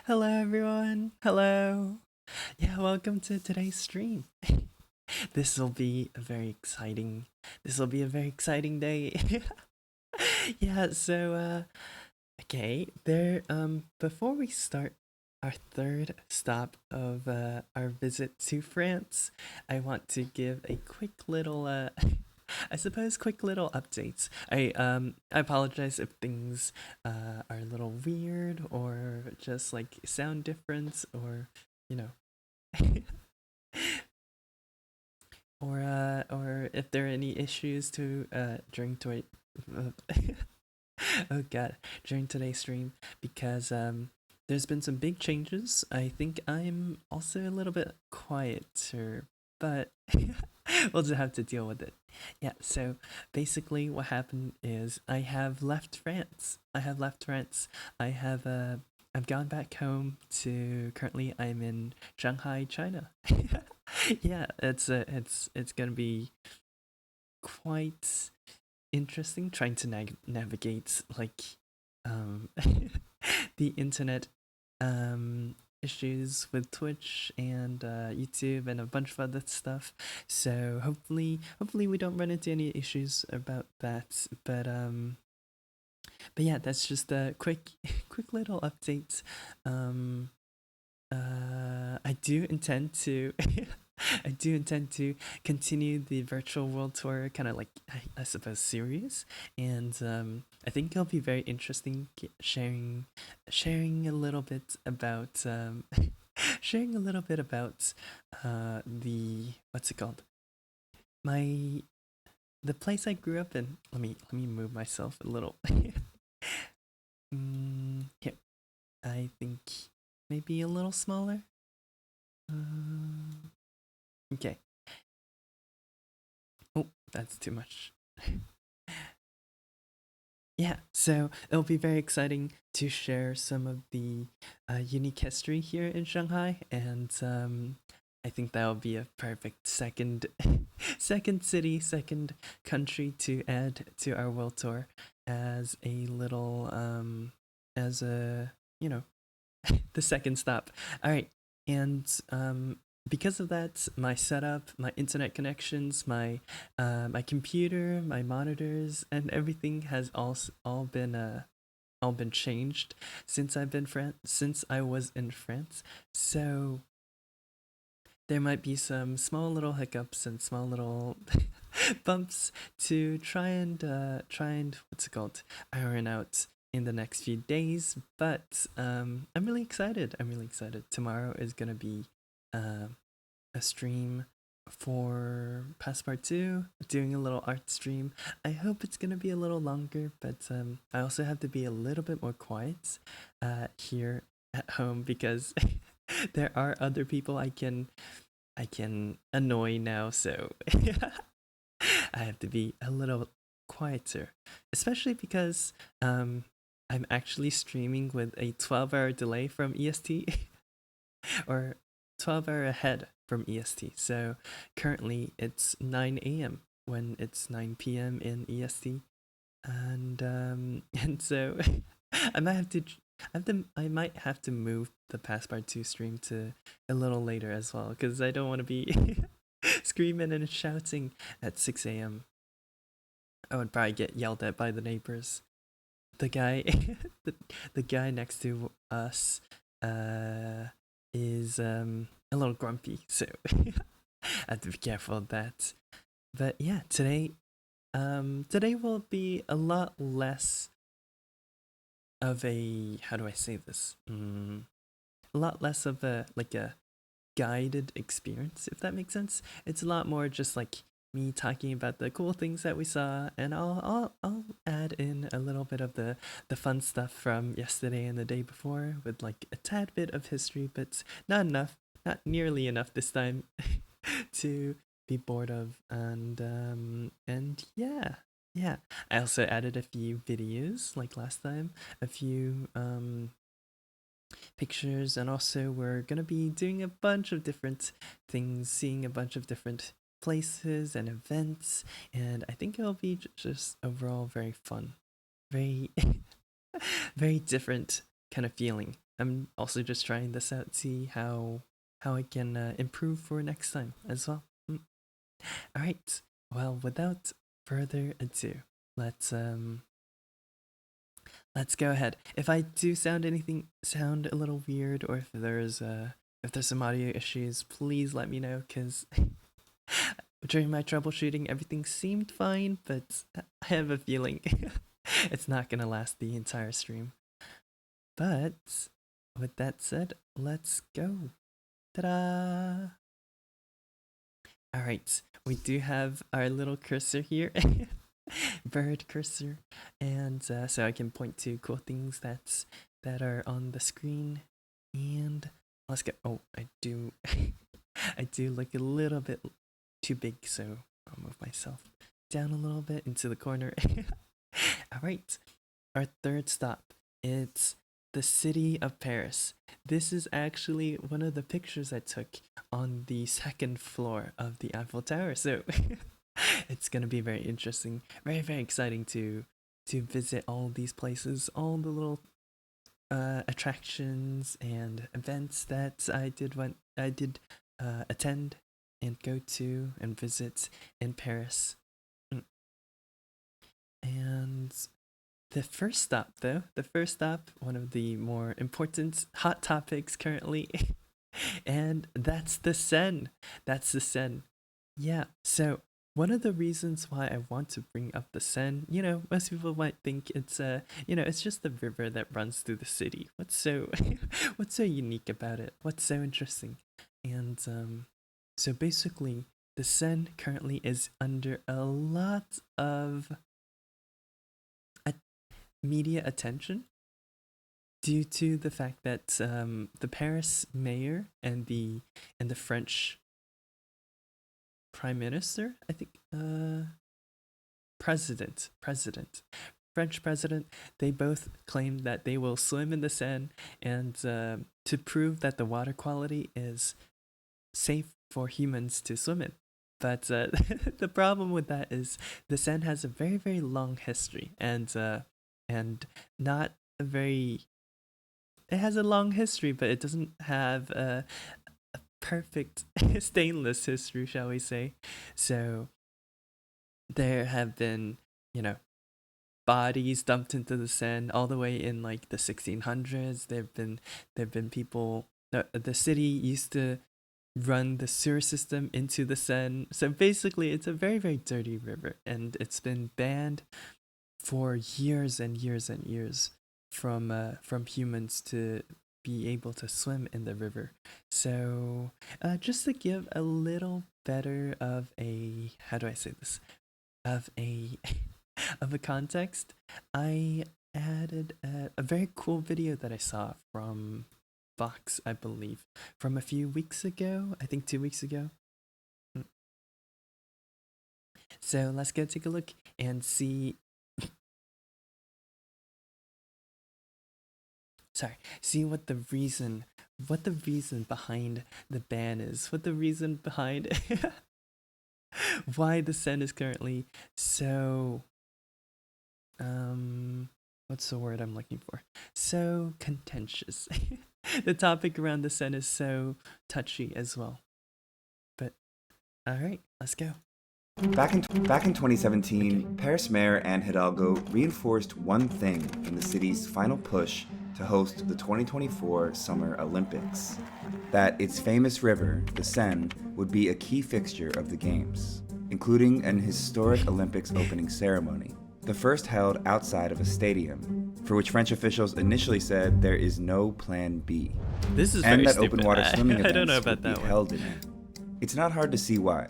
Hello everyone. Hello. Yeah, welcome to today's stream. This will be a very exciting day. Yeah, so okay, there before we start our third stop of our visit to France, I want to give a quick little I suppose quick little updates. I apologize if things are a little weird or just like sound different or you know or if there are any issues to during to oh god during today's stream because there's been some big changes. I think I'm also a little bit quieter, but we'll just have to deal with it. Yeah, so basically what happened is I have left France. I have I've gone back home to currently I'm in Shanghai, China. Yeah, it's gonna be quite interesting trying to navigate like um the internet issues with Twitch and YouTube and a bunch of other stuff. So hopefully we don't run into any issues about that. But yeah, that's just a quick quick little update. Um I do intend to I do intend to continue the virtual world tour kind of like I suppose series, and I think it'll be very interesting sharing a little bit about sharing a little bit about the what's it called, my the place I grew up in. Let me move myself a little. Here, I think maybe a little smaller. Um, okay. Oh, that's too much. Yeah, so it'll be very exciting to share some of the unique history here in Shanghai, and I think that will be a perfect second, second city, second country to add to our world tour as a little, as a you know the second stop. All right, and because of that, my setup, my internet connections, my computer, my monitors, and everything has all been changed since I was in France. So there might be some small little hiccups and small little bumps to try and what's it called, iron out in the next few days. But I'm really excited. I'm really excited. Tomorrow is gonna be uh, a stream for Passepartout, doing a little art stream. I hope it's gonna be a little longer, but I also have to be a little bit more quiet here at home because there are other people I can annoy now, so I have to be a little quieter, especially because I'm actually streaming with a 12-hour delay from EST or 12-hour ahead from EST. So currently it's 9 a.m. when it's 9 p.m. in EST, and and so I might have to I might have to move the Passepartout stream to a little later as well because I don't want to be screaming and shouting at 6 a.m. I would probably get yelled at by the neighbors. The guy, the, the guy next to us, uh, is a little grumpy, so I have to be careful of that. But yeah, today will be a lot less of a, how do I say this? A lot less of a like a guided experience, if that makes sense. It's a lot more just like me talking about the cool things that we saw, and I'll add in a little bit of the fun stuff from yesterday and the day before with like a tad bit of history, but not enough, not nearly enough this time to be bored of. And yeah, yeah. I also added a few videos like last time, a few pictures, and also we're gonna be doing a bunch of different things, seeing a bunch of different places and events, and I think it'll be just overall very fun, very very different kind of feeling. I'm also just trying this out, see how I can improve for next time as well. All right. Well, without further ado, let's go ahead. If I do sound a little weird, or if there's some audio issues, please let me know, because during my troubleshooting everything seemed fine, but I have a feeling it's not gonna last the entire stream. But with that said, let's go. Ta-da! Alright, we do have our little cursor here. Bird cursor, and so I can point to cool things that are on the screen. And let's go. Oh, I do I do look a little bit too big, so I'll move myself down a little bit into the corner. Alright, our third stop, it's the city of Paris. This is actually one of the pictures I took on the second floor of the Eiffel Tower, so it's gonna be very interesting, very, very exciting to visit all these places, all the little attractions and events that I did attend and go to and visit in Paris. And the first stop, one of the more important hot topics currently, and that's the Seine. Yeah, so one of the reasons why I want to bring up the Seine, most people might think it's it's just the river that runs through the city. What's so unique about it? What's so interesting? And so basically, the Seine currently is under a lot of media attention due to the fact that the Paris mayor and the French prime minister, I think, French president, they both claimed that they will swim in the Seine, and to prove that the water quality is safe for humans to swim in. But the problem with that is the Seine has a very, very long history, and not a very. It has a long history, but it doesn't have a perfect stainless history, shall we say. So there have been, bodies dumped into the Seine all the way in like the 1600s. There've been people. The city used to run the sewer system into the Seine. So basically, it's a very, very dirty river, and it's been banned for years and years and years from humans to be able to swim in the river. So just to give a little better of a, how do I say this, of a of a context, I added a very cool video that I saw from Vox, I believe, from a few weeks ago, I think 2 weeks ago. So let's go take a look and see. See what the reason behind the ban is, what the reason behind why the Seine is currently so, what's the word I'm looking for? So contentious. The topic around the Seine is so touchy as well. But, alright, let's go. Back in 2017, Paris Mayor Anne Hidalgo reinforced one thing in the city's final push to host the 2024 Summer Olympics: that its famous river, the Seine, would be a key fixture of the Games, including an historic Olympics opening ceremony, the first held outside of a stadium, for which French officials initially said there is no plan B. This is and very that stupid. open water swimming I don't know events about would that be held in it. It's not hard to see why.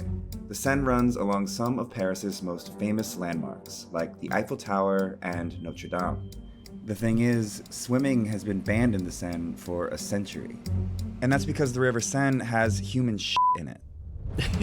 The Seine runs along some of Paris's most famous landmarks, like the Eiffel Tower and Notre Dame. The thing is, swimming has been banned in the Seine for a century. And that's because the river Seine has human shit in it.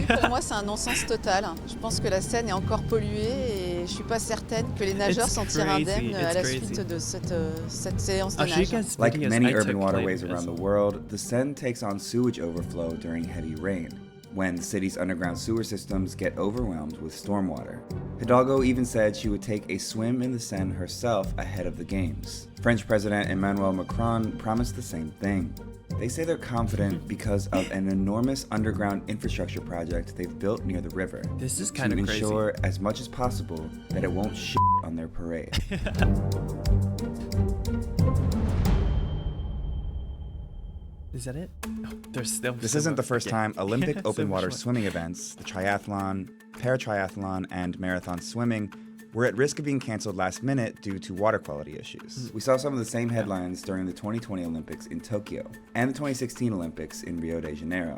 Pour moi, c'est un non-sens total. Je pense que la Seine est encore polluée et je suis pas certaine que les nageurs s'en tirent indemnes à la suite de cette séance de nage. Like many urban waterways around the world, the Seine takes on sewage overflow during heavy rain, when the city's underground sewer systems get overwhelmed with stormwater. Hidalgo even said she would take a swim in the Seine herself ahead of the games. French President Emmanuel Macron promised the same thing. They say they're confident because of an enormous underground infrastructure project they've built near the river. This is kind of crazy. To ensure as much as possible that it won't shit on their parade. Is that it? Oh, there's still This isn't the first time Olympic open water swimming events, the triathlon, paratriathlon, and marathon swimming, were at risk of being canceled last minute due to water quality issues. We saw some of the same headlines during the 2020 Olympics in Tokyo and the 2016 Olympics in Rio de Janeiro.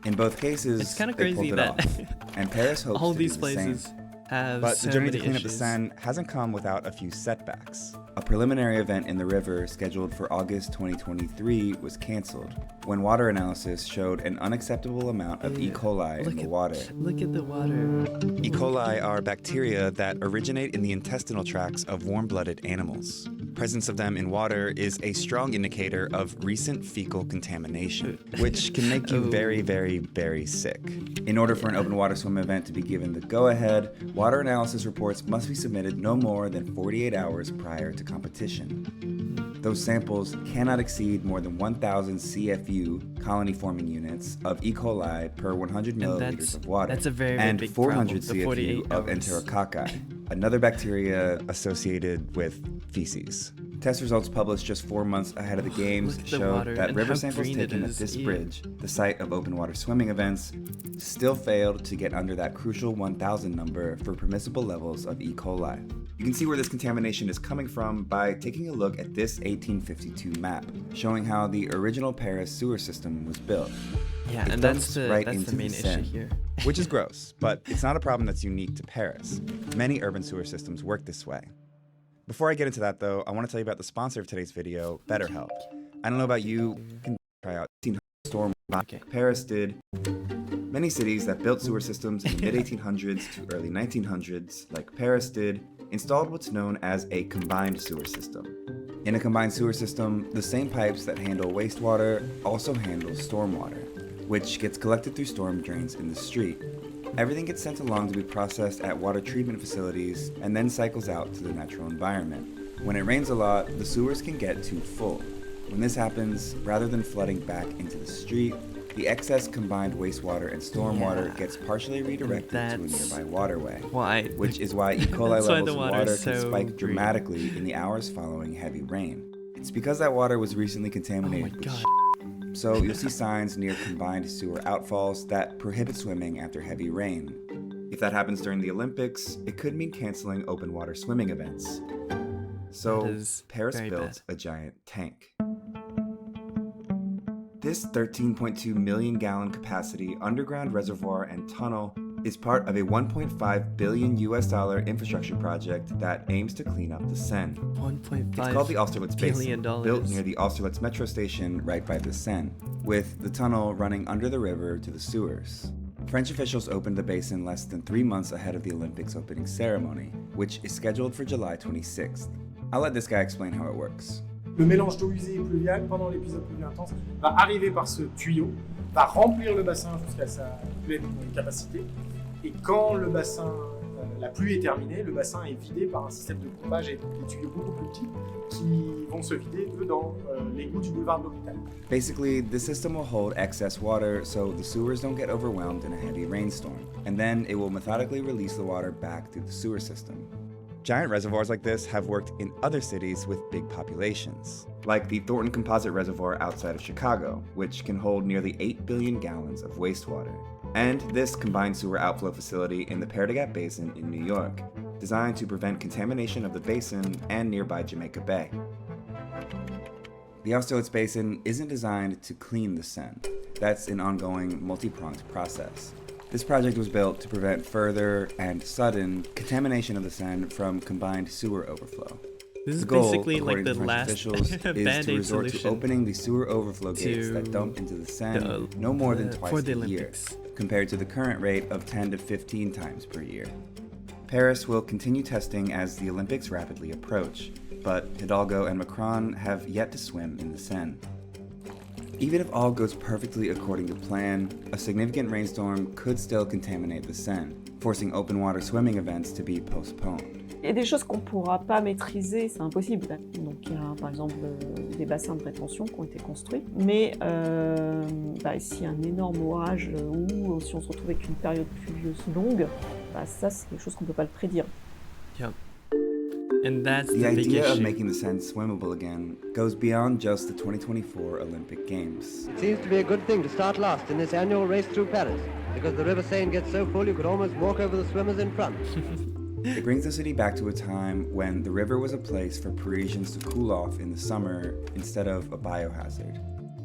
In both cases, it's kind of they crazy pulled it that off, and Paris hopes all to these do the places same. have But so the journey to many clean up the issues. Seine hasn't come without a few setbacks. A preliminary event in the river scheduled for August 2023 was canceled when water analysis showed an unacceptable amount of E. coli in the water. Look at the water. E. coli are bacteria that originate in the intestinal tracts of warm-blooded animals. Presence of them in water is a strong indicator of recent fecal contamination, which can make you very, very, very sick. In order for an open water swim event to be given the go-ahead, water analysis reports must be submitted no more than 48 hours prior to competition. Those samples cannot exceed more than 1,000 CFU, colony-forming units, of E. coli per 100 milliliters of water, that's a very, very and big 400 problem, the 48 CFU of hours. enterococci, another bacteria associated with feces. Test results published just 4 months ahead of the games Look at the showed water that and river how samples green it taken at is. this Ew. bridge, the site of open water swimming events, still failed to get under that crucial 1,000 number for permissible levels of E. coli. You can see where this contamination is coming from by taking a look at this 1852 map, showing how the original Paris sewer system was built. Yeah, It and dumps that's right the into main the issue Seine. here. Which is gross, but it's not a problem that's unique to Paris. Many urban sewer systems work this way. Before I get into that though, I want to tell you about the sponsor of today's video, BetterHelp. I don't know about you can try out storm like Paris did. Many cities that built sewer systems in the mid-1800s to early 1900s, like Paris did, installed what's known as a combined sewer system. In a combined sewer system, the same pipes that handle wastewater also handle stormwater, which gets collected through storm drains in the street. Everything gets sent along to be processed at water treatment facilities and then cycles out to the natural environment. When it rains a lot, the sewers can get too full. When this happens, rather than flooding back into the street, the excess combined wastewater and stormwater gets partially redirected to a nearby waterway, which is why E. coli levels in water can spike dramatically in the hours following heavy rain. It's because that water was recently contaminated with shit. So you'll see signs near combined sewer outfalls that prohibit swimming after heavy rain. If that happens during the Olympics, it could mean canceling open water swimming events. So Paris built a giant tank. This 13.2 million gallon capacity underground reservoir and tunnel is part of a $1.5 billion infrastructure project that aims to clean up the Seine. It's called the Austerlitz Basin, built near the Austerlitz metro station right by the Seine, with the tunnel running under the river to the sewers. French officials opened the basin less than 3 months ahead of the Olympics opening ceremony, which is scheduled for July 26th. I'll let this guy explain how it works. Le mélange d'eau usée et pluviale pendant l'épisode pluvieux intense va arriver par ce tuyau, va remplir le bassin jusqu'à sa pleine capacité. Et quand le bassin, la pluie est terminée, le bassin est vidé par un système de pompage et des tuyaux beaucoup plus petits qui vont se vider, eux, dans l'égout du boulevard de l'Hôpital. Basically, the system will hold excess water so the sewers don't get overwhelmed in a heavy rainstorm, and then it will methodically release the water back through the sewer system. Giant reservoirs like this have worked in other cities with big populations, like the Thornton Composite Reservoir outside of Chicago, which can hold nearly 8 billion gallons of wastewater, and this combined sewer outflow facility in the Père de Gap Basin in New York, designed to prevent contamination of the basin and nearby Jamaica Bay. The Austerlitz Basin isn't designed to clean the Seine. That's an ongoing, multi-pronged process. This project was built to prevent further and sudden contamination of the Seine from combined sewer overflow. This is The goal, basically like according the to French last officials, is to Band-Aid resort to solution opening the sewer overflow gates that dump into the Seine no more than for twice the a year, Olympics. compared to the current rate of 10 to 15 times per year. Paris will continue testing as the Olympics rapidly approach, but Hidalgo and Macron have yet to swim in the Seine. Even if all goes perfectly according to plan, a significant rainstorm could still contaminate the Seine. forcing open water swimming events to be postponed. Il y a des choses qu'on ne pourra pas maîtriser, c'est impossible. Donc il y a par exemple des bassins de rétention qui ont été construits, mais s'il y a un énorme orage ou si on se retrouve avec une période pluvieuse longue, ça c'est quelque chose qu'on ne peut pas le prédire. Yep. And that's The the big idea of issue. making the Seine swimmable again goes beyond just the 2024 Olympic Games. It seems to be a good thing to start last in this annual race through Paris, because the River Seine gets so full you could almost walk over the swimmers in front. It brings the city back to a time when the river was a place for Parisians to cool off in the summer instead of a biohazard.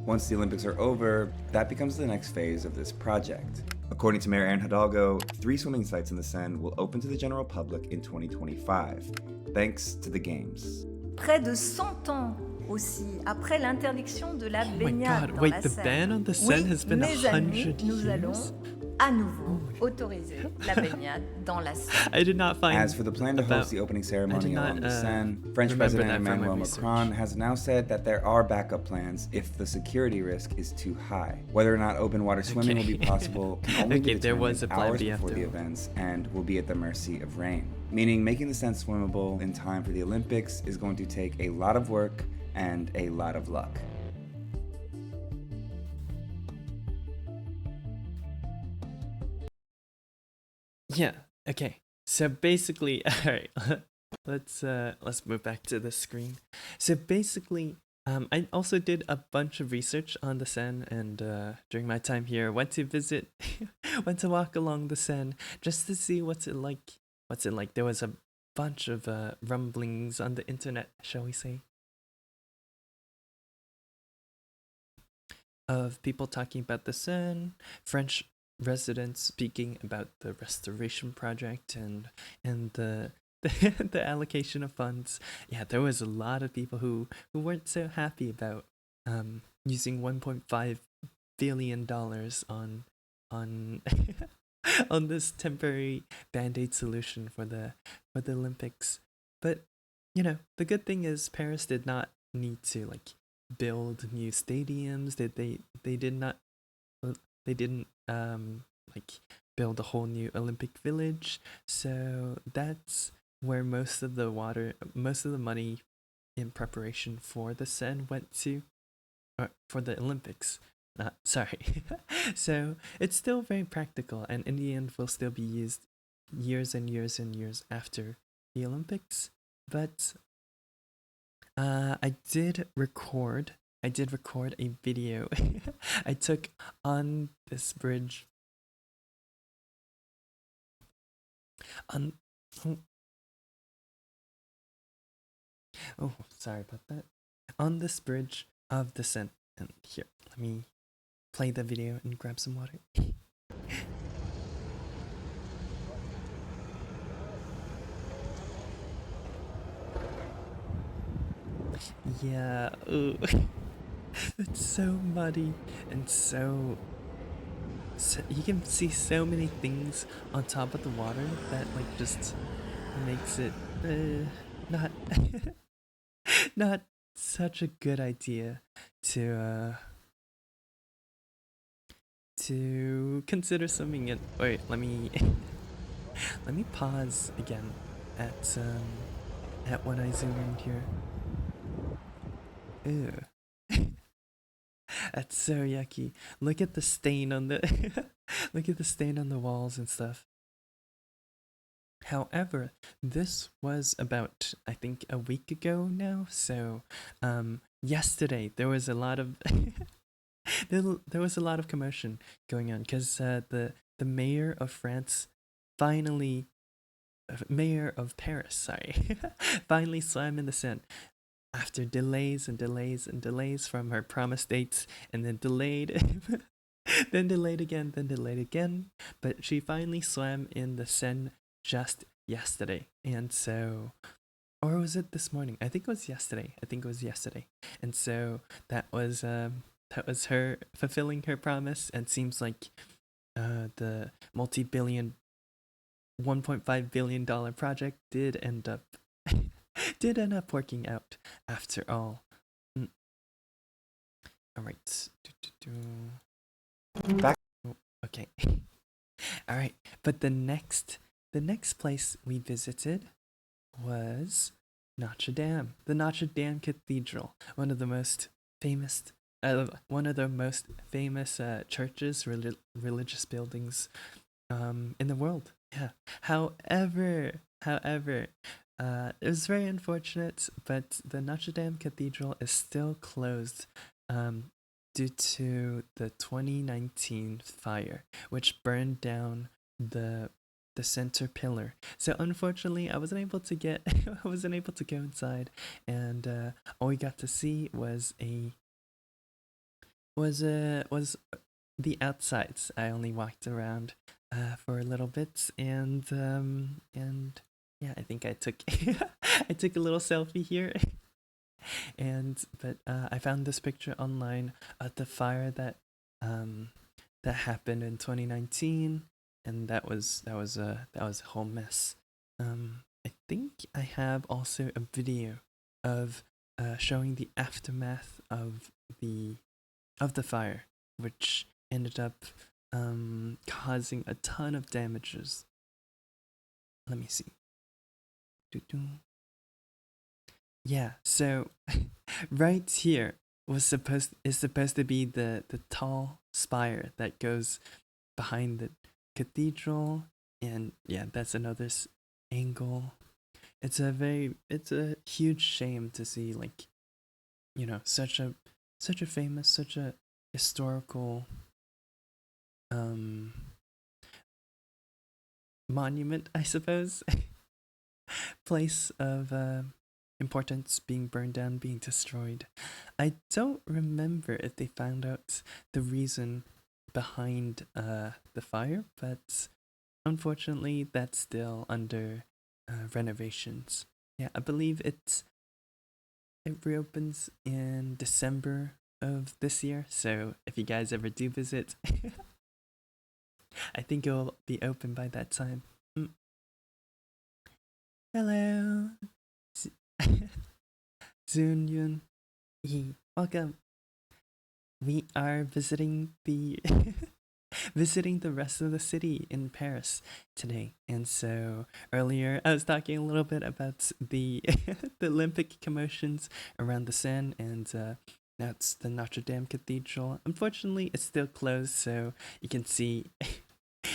Once the Olympics are over, that becomes the next phase of this project. According to Mayor Anne Hidalgo, 3 swimming sites in the Seine will open to the general public in 2025, thanks to the Games. Près de 100 ans aussi après l'interdiction de la Oh my baignade god, dans wait, la the Seine. ban on the Seine Oui, has been mes amis, 100 nous years? allons à nouveau autoriser la baignade dans la Seine. I did not find As for the plan to host the opening ceremony not, along the Seine, French remember President that from my Emmanuel research. Macron has now said that there are backup plans if the security risk is too high. Whether or not open water swimming will be Okay. possible can only be Okay, there was determined a plan hours B before after the all. events and will be at the mercy of rain. Meaning making the Seine swimmable in time for the Olympics is going to take a lot of work and a lot of luck. Yeah. Okay. So basically, all right. Let's move back to the screen. So basically, I also did a bunch of research on the Seine, and during my time here, went to visit, went to walk along the Seine just to see what's it like. What's it like? There was a bunch of rumblings on the internet, shall we say, of people talking about the Seine, French residents speaking about the restoration project and the the allocation of funds. Yeah, there was a lot of people who weren't so happy about using $1.5 billion on on this temporary band-aid solution for the Olympics. But you know, the good thing is Paris did not need to like build new stadiums. They did not they didn't like build a whole new Olympic village. So that's where most of the money in preparation for the Seine went to, or for the Olympics. Sorry. So it's still very practical, and in the end will still be used years and years and years after the Olympics. But I did record a video I took on this bridge. Sorry about that. On this bridge of the Seine. And here, let me play the video and grab some water. Yeah, ooh. It's so muddy and so you can see so many things on top of the water that like just makes it not not such a good idea to consider swimming in. Wait, let me let me pause again at when I zoom in here. Ew. That's so yucky. Look at the stain on the look at the stain on the walls and stuff. However, this was about, I think, a week ago now. So, yesterday there was a lot of there was a lot of commotion going on because the mayor of France finally, mayor of Paris, sorry, finally swam in the Seine. After delays and delays and delays from her promised dates, and then delayed, then delayed again, but she finally swam in the Seine just yesterday. And so, or was it this morning? I think it was yesterday. And so that was her fulfilling her promise, and seems like the multi-billion $1.5 billion project did end up working out after all. All right. Back- Okay. All right, but the next place we visited was Notre Dame, the Notre Dame Cathedral, famous, one of the most famous churches, religious buildings in the world. Yeah. However, it was very unfortunate, but the Notre Dame Cathedral is still closed due to the 2019 fire, which burned down the center pillar. So unfortunately, I wasn't able to get I wasn't able to go inside, and all we got to see was the outsides. I only walked around for a little bit, and yeah, I think I took I took a little selfie here, but I found this picture online of the fire that happened in 2019, and that was a whole mess. I think I have also a video of showing the aftermath of the fire, which ended up causing a ton of damages. Let me see. Doo-doo. Yeah, so right here is supposed to be the tall spire that goes behind the cathedral, and yeah, that's another angle. It's a huge shame to see, like, such a famous, such a historical um monument, I suppose, place of importance being burned down, being destroyed. I don't remember if they found out the reason behind the fire, but unfortunately, that's still under renovations. Yeah, I believe it reopens in December of this year. So if you guys ever do visit, I think it will be open by that time. Hello, Zoon Yun. Welcome. We are visiting the visiting the rest of the city in Paris today. And so earlier I was talking a little bit about the the Olympic commotions around the Seine, and that's the Notre Dame Cathedral. Unfortunately, it's still closed, so you can see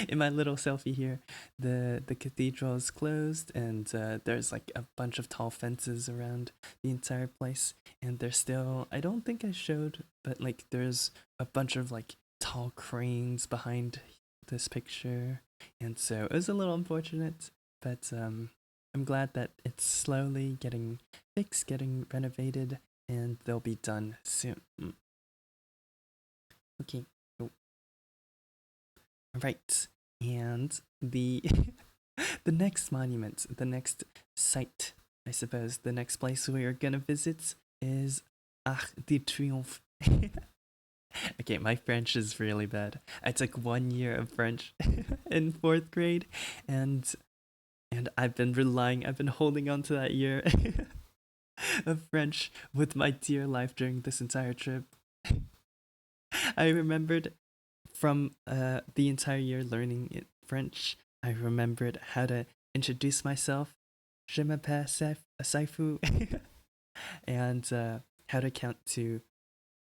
in my little selfie here, the cathedral is closed, and there's like a bunch of tall fences around the entire place, and there's still, I don't think I showed, but like there's a bunch of like tall cranes behind this picture, and so it was a little unfortunate, but I'm glad that it's slowly getting fixed, getting renovated, and they'll be done soon. Okay. Right, and the the next monument, the next site, I suppose, the next place we are gonna visit is Arc de Triomphe. Okay, my French is really bad. I took 1 year of French in 4th grade, and I've been holding on to that year of French with my dear life during this entire trip. I remembered from the entire year learning French, I remembered how to introduce myself. Je m'appelle Syphu. And how to count to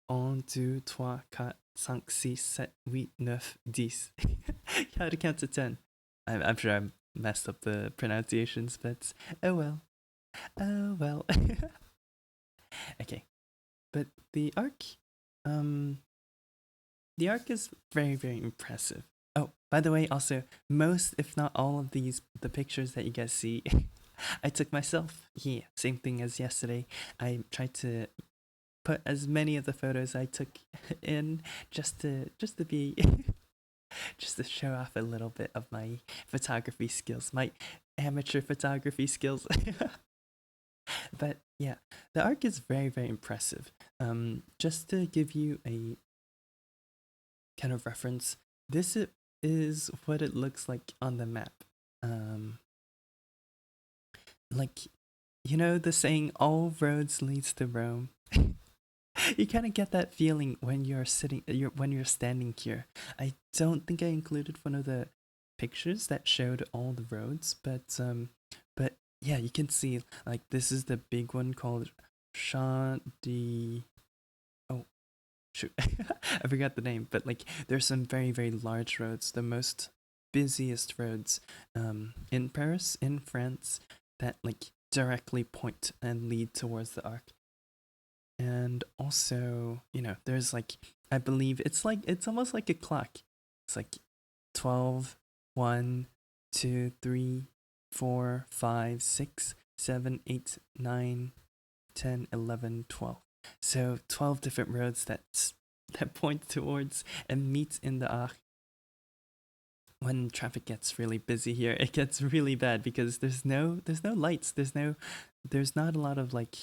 1, 2, 3, 4, 5, 6, 7, 8, 9, 10. How to count to 10. I'm sure I messed up the pronunciations, but oh well. Oh well. Okay. But the arc is very, very impressive. Oh, by the way, also, most, if not all of the pictures that you guys see, I took myself. Yeah, same thing as yesterday. I tried to put as many of the photos I took in just to be just to show off a little bit of my photography skills, my amateur photography skills. But yeah, the arc is very, very impressive. Just to give you a kind of reference, this is what it looks like on the map. Like, the saying, all roads leads to Rome. You kind of get that feeling when you're standing here. I don't think I included one of the pictures that showed all the roads, but yeah, you can see like this is the big one called Champ de. Oh, shoot, I forgot the name, but like there's some very very large roads, the most busiest roads in Paris, in France, that like directly point and lead towards the Arc. And also, there's like, I believe it's almost like a clock. It's like 12, 1, 2, 3, 4, 5, 6, 7, 8, 9, 10, 11, 12. So 12 different roads that point towards and meet in the Arc. When traffic gets really busy here, it gets really bad because there's no lights. There's not a lot of like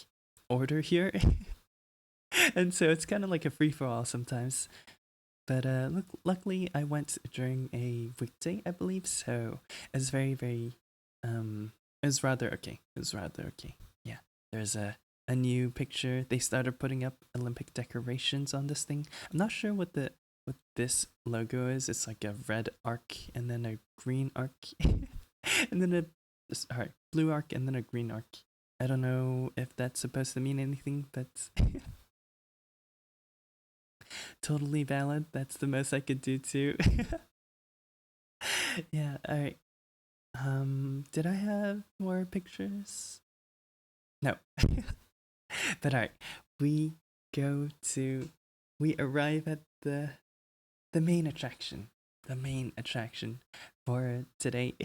order here. And so it's kind of like a free for all sometimes. But luckily I went during a weekday, I believe, so it's very very it was rather okay. Yeah. There's a new picture. They started putting up Olympic decorations on this thing. I'm not sure what this logo is. It's like a red arc and then a green arc and then a blue arc and then a green arc. I don't know if that's supposed to mean anything, but totally valid. That's the most I could do too. Yeah, alright. Did I have more pictures? No. But alright. We arrive at the main attraction. The main attraction for today.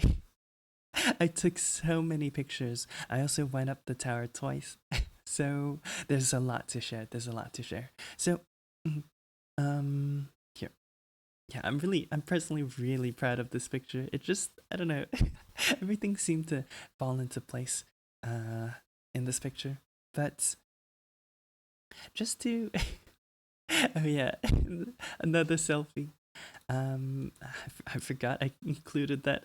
I took so many pictures. I also went up the tower twice. So there's a lot to share. So here. Yeah, I'm personally really proud of this picture. It just, I don't know, everything seemed to fall into place in this picture. But just to oh yeah, another selfie. I forgot I included that.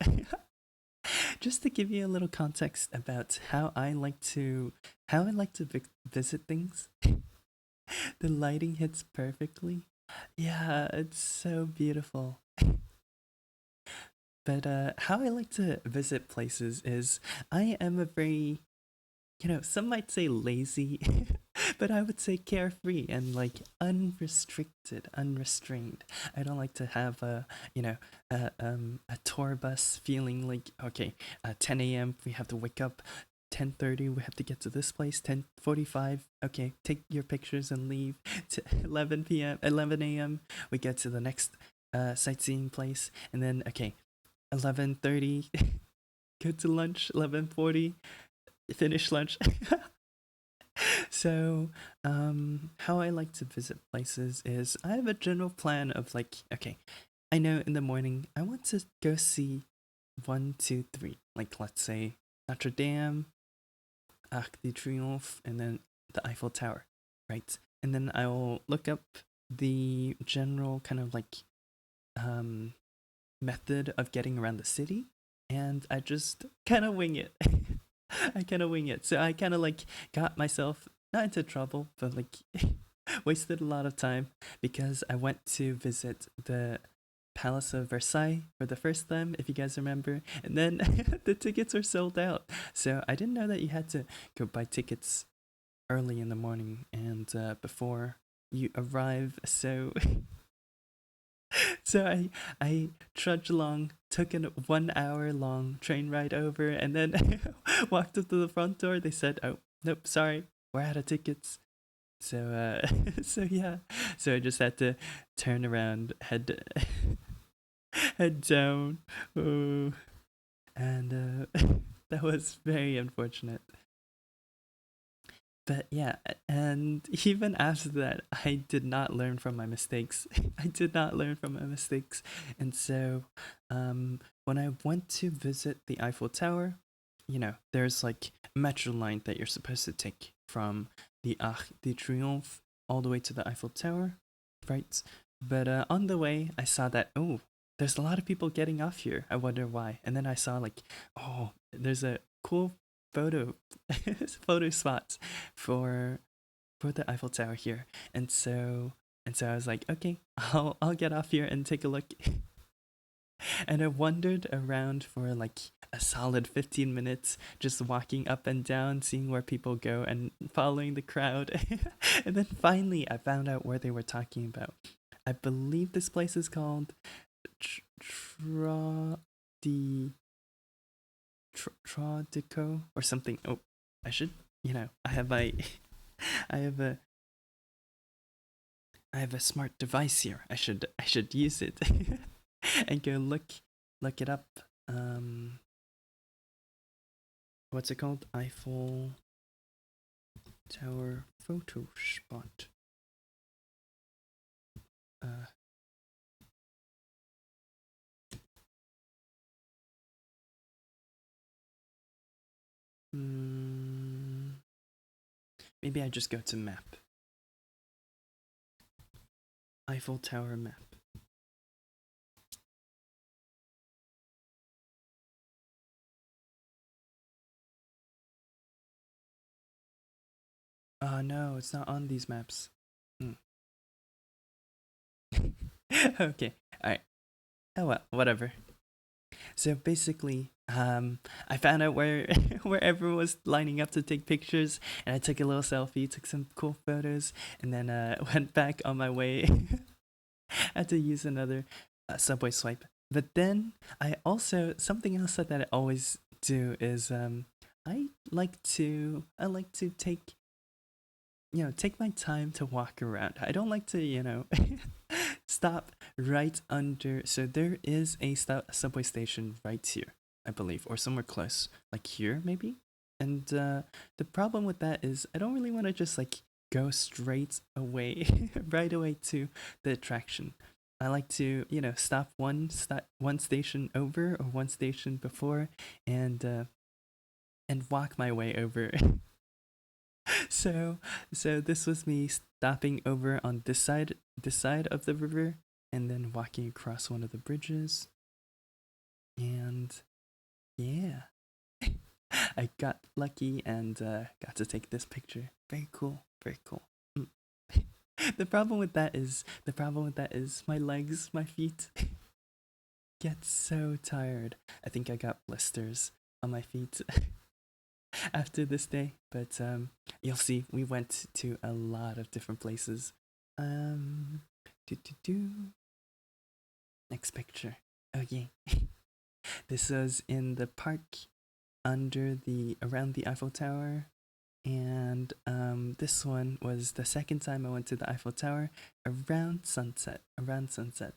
Just to give you a little context about how I like to visit things. The lighting hits perfectly. Yeah, it's so beautiful. But how I like to visit places is I am a very, some might say lazy, but I would say carefree and like unrestricted, unrestrained. I don't like to have a tour bus feeling like, okay, 10 a.m. we have to wake up, 10:30 we have to get to this place, 10:45 okay, take your pictures and leave, to 11 a.m. we get to the next sightseeing place, and then okay, 11:30 go to lunch, 11:40 finish lunch. So how I like to visit places is I have a general plan of like, okay, I know in the morning I want to go see 1, 2, 3, like let's say Notre Dame, Arc de Triomphe, and then the Eiffel Tower, right? And then I will look up the general kind of like method of getting around the city, and I just kind of wing it. So I kind of like got myself not into trouble, but like wasted a lot of time because I went to visit the Palace of Versailles for the first time, if you guys remember, and then the tickets were sold out. So I didn't know that you had to go buy tickets early in the morning and before you arrive. So I trudged along, took a 1 hour long train ride over, and then walked up to the front door. They said, "Oh, nope, sorry, we're out of tickets." So yeah, so I just had to turn around, head down, oh, and that was very unfortunate. But yeah, and even after that, I did not learn from my mistakes. And so, when I went to visit the Eiffel Tower, there's like a metro line that you're supposed to take from the Arc de Triomphe all the way to the Eiffel Tower, right? But on the way, I saw that, oh, there's a lot of people getting off here. I wonder why. And then I saw like, oh, there's a cool photo spots for the Eiffel Tower here, and so I was like, okay, I'll get off here and take a look. And I wandered around for like a solid 15 minutes, just walking up and down, seeing where people go and following the crowd. And then finally, I found out where they were talking about. I believe this place is called Trodico or something. Oh, I should, I have my, I have a, I have a smart device here. I should use it and go look it up. What's it called? Eiffel Tower photo spot. Maybe I just go to map. Eiffel Tower map. No, it's not on these maps. Okay, alright. Oh well, whatever. So basically, I found out where where everyone was lining up to take pictures, and I took a little selfie, took some cool photos, and then went back on my way. I had to use another subway swipe. But then something else that I always do is I like to take take my time to walk around. I don't like to stop right under. So there is a subway station right here, I believe, or somewhere close, like here maybe. And the problem with that is I don't really want to just like go straight away, right away to the attraction. I like to stop one station over or one station before, and walk my way over. So this was me stopping over on this side of the river, and then walking across one of the bridges. And yeah, I got lucky and got to take this picture. Very cool, very cool. The problem with that is my legs, my feet get so tired. I think I got blisters on my feet after this day, but you'll see we went to a lot of different places. Next picture. Oh yeah. This was in the park around the Eiffel Tower, and this one was the second time I went to the Eiffel Tower around sunset.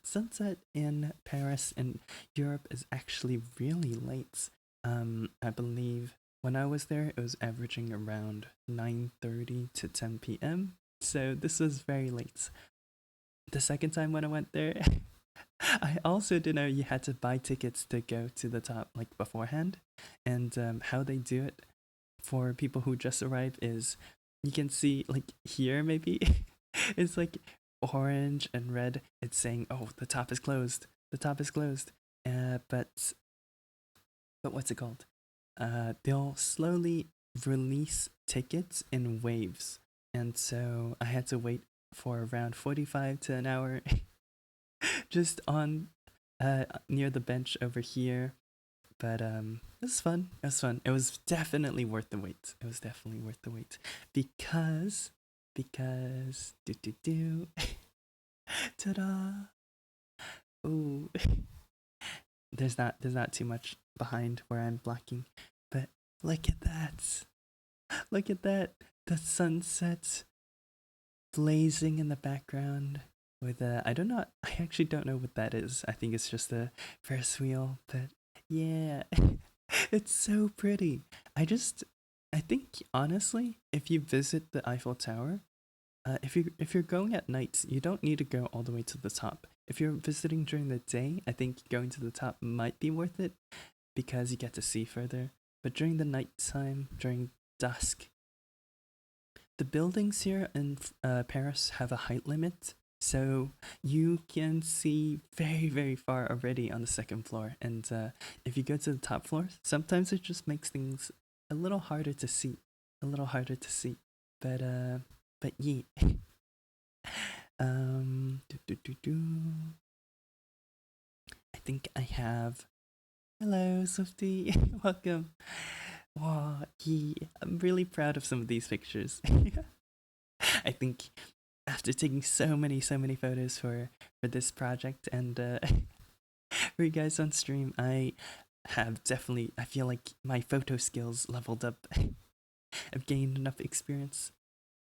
Sunset in Paris and Europe is actually really late. I believe when I was there, it was averaging around 9:30 to 10 p.m. So this was very late. The second time when I went there, I also didn't know you had to buy tickets to go to the top like beforehand. And how they do it for people who just arrived is you can see like here maybe it's like orange and red. It's saying, oh, the top is closed. But what's it called? They'll slowly release tickets in waves, and so I had to wait for around 45 to an hour just on near the bench over here. But it was fun. It was definitely worth the wait. Because ta-da. Ooh. There's not too much behind where I'm blocking, but look at that. The sunset blazing in the background with I actually don't know what that is. I think it's just a Ferris wheel, but yeah. It's so pretty. I think honestly, if you visit the Eiffel Tower, if you're going at night, you don't need to go all the way to the top. If you're visiting during the day, I think going to the top might be worth it because you get to see further. But during the nighttime, during dusk, the buildings here in Paris have a height limit, so you can see very, very far already on the second floor. And if you go to the top floor, sometimes it just makes things a little harder to see. But yeah. I think I have. Hello, Swifty. Welcome. Wow, I'm really proud of some of these pictures. I think after taking so many photos for this project and for you guys on stream, I feel like my photo skills leveled up. I've gained enough experience.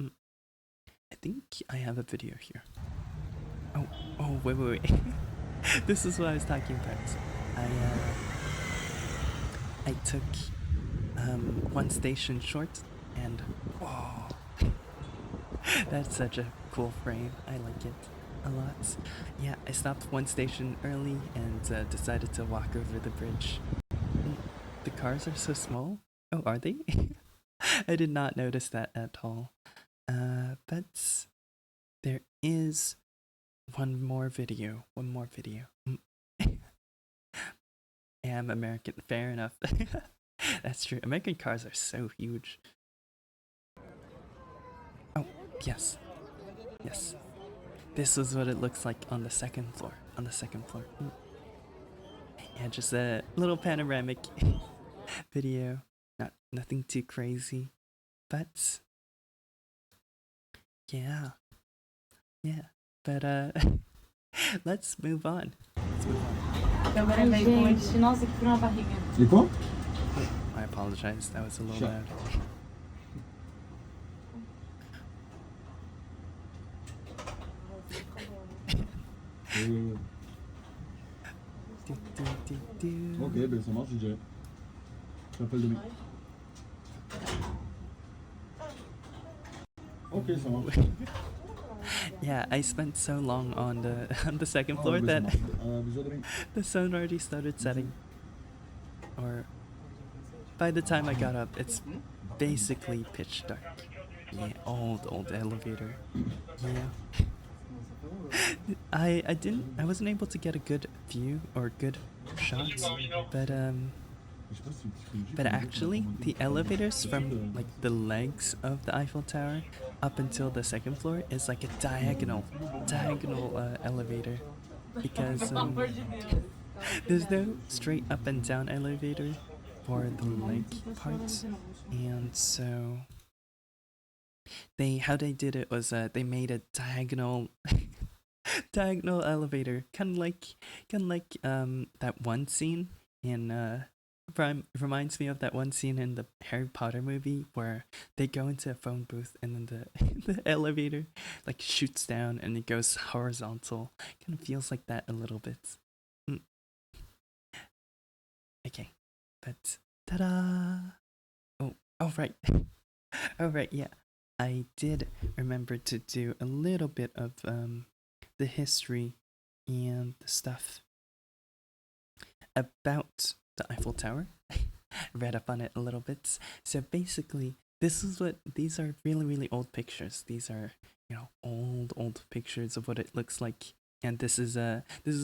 I think I have a video here. Oh, wait. This is what I was talking about. I took one station short, and whoa, that's such a cool frame. I like it a lot. Yeah, I stopped one station early and decided to walk over the bridge. The cars are so small. Oh, are they? I did not notice that at all. But there is one more video. I am American. Fair enough. That's true. American cars are so huge. Oh, yes. This is what it looks like on the second floor. Yeah, just a little panoramic video. Nothing too crazy, but yeah. But let's move on. C'est quoi? I apologize. That was a little loud. Ok, ben ça marche, je dirais. Je m'appelle Dominique. Ok, ça marche. Yeah, I spent so long on the second floor that the sun already started setting. Or by the time I got up, it's basically pitch dark. Yeah, old elevator. Yeah. I wasn't able to get a good view or good shots, but actually the elevators from like the legs of the Eiffel Tower up until the second floor is like a diagonal elevator, because there's no straight up and down elevator for the leg parts, and so how they did it was they made a diagonal elevator, kind of like that one scene in reminds me of that one scene in the Harry Potter movie where they go into a phone booth and then the elevator like shoots down and it goes horizontal. Kind of feels like that a little bit. Okay, but ta-da! Oh right. Yeah. I did remember to do a little bit of the history and the stuff about the Eiffel Tower. Read up on it a little bit. So basically, these are really old pictures. These are, old pictures of what it looks like. And this is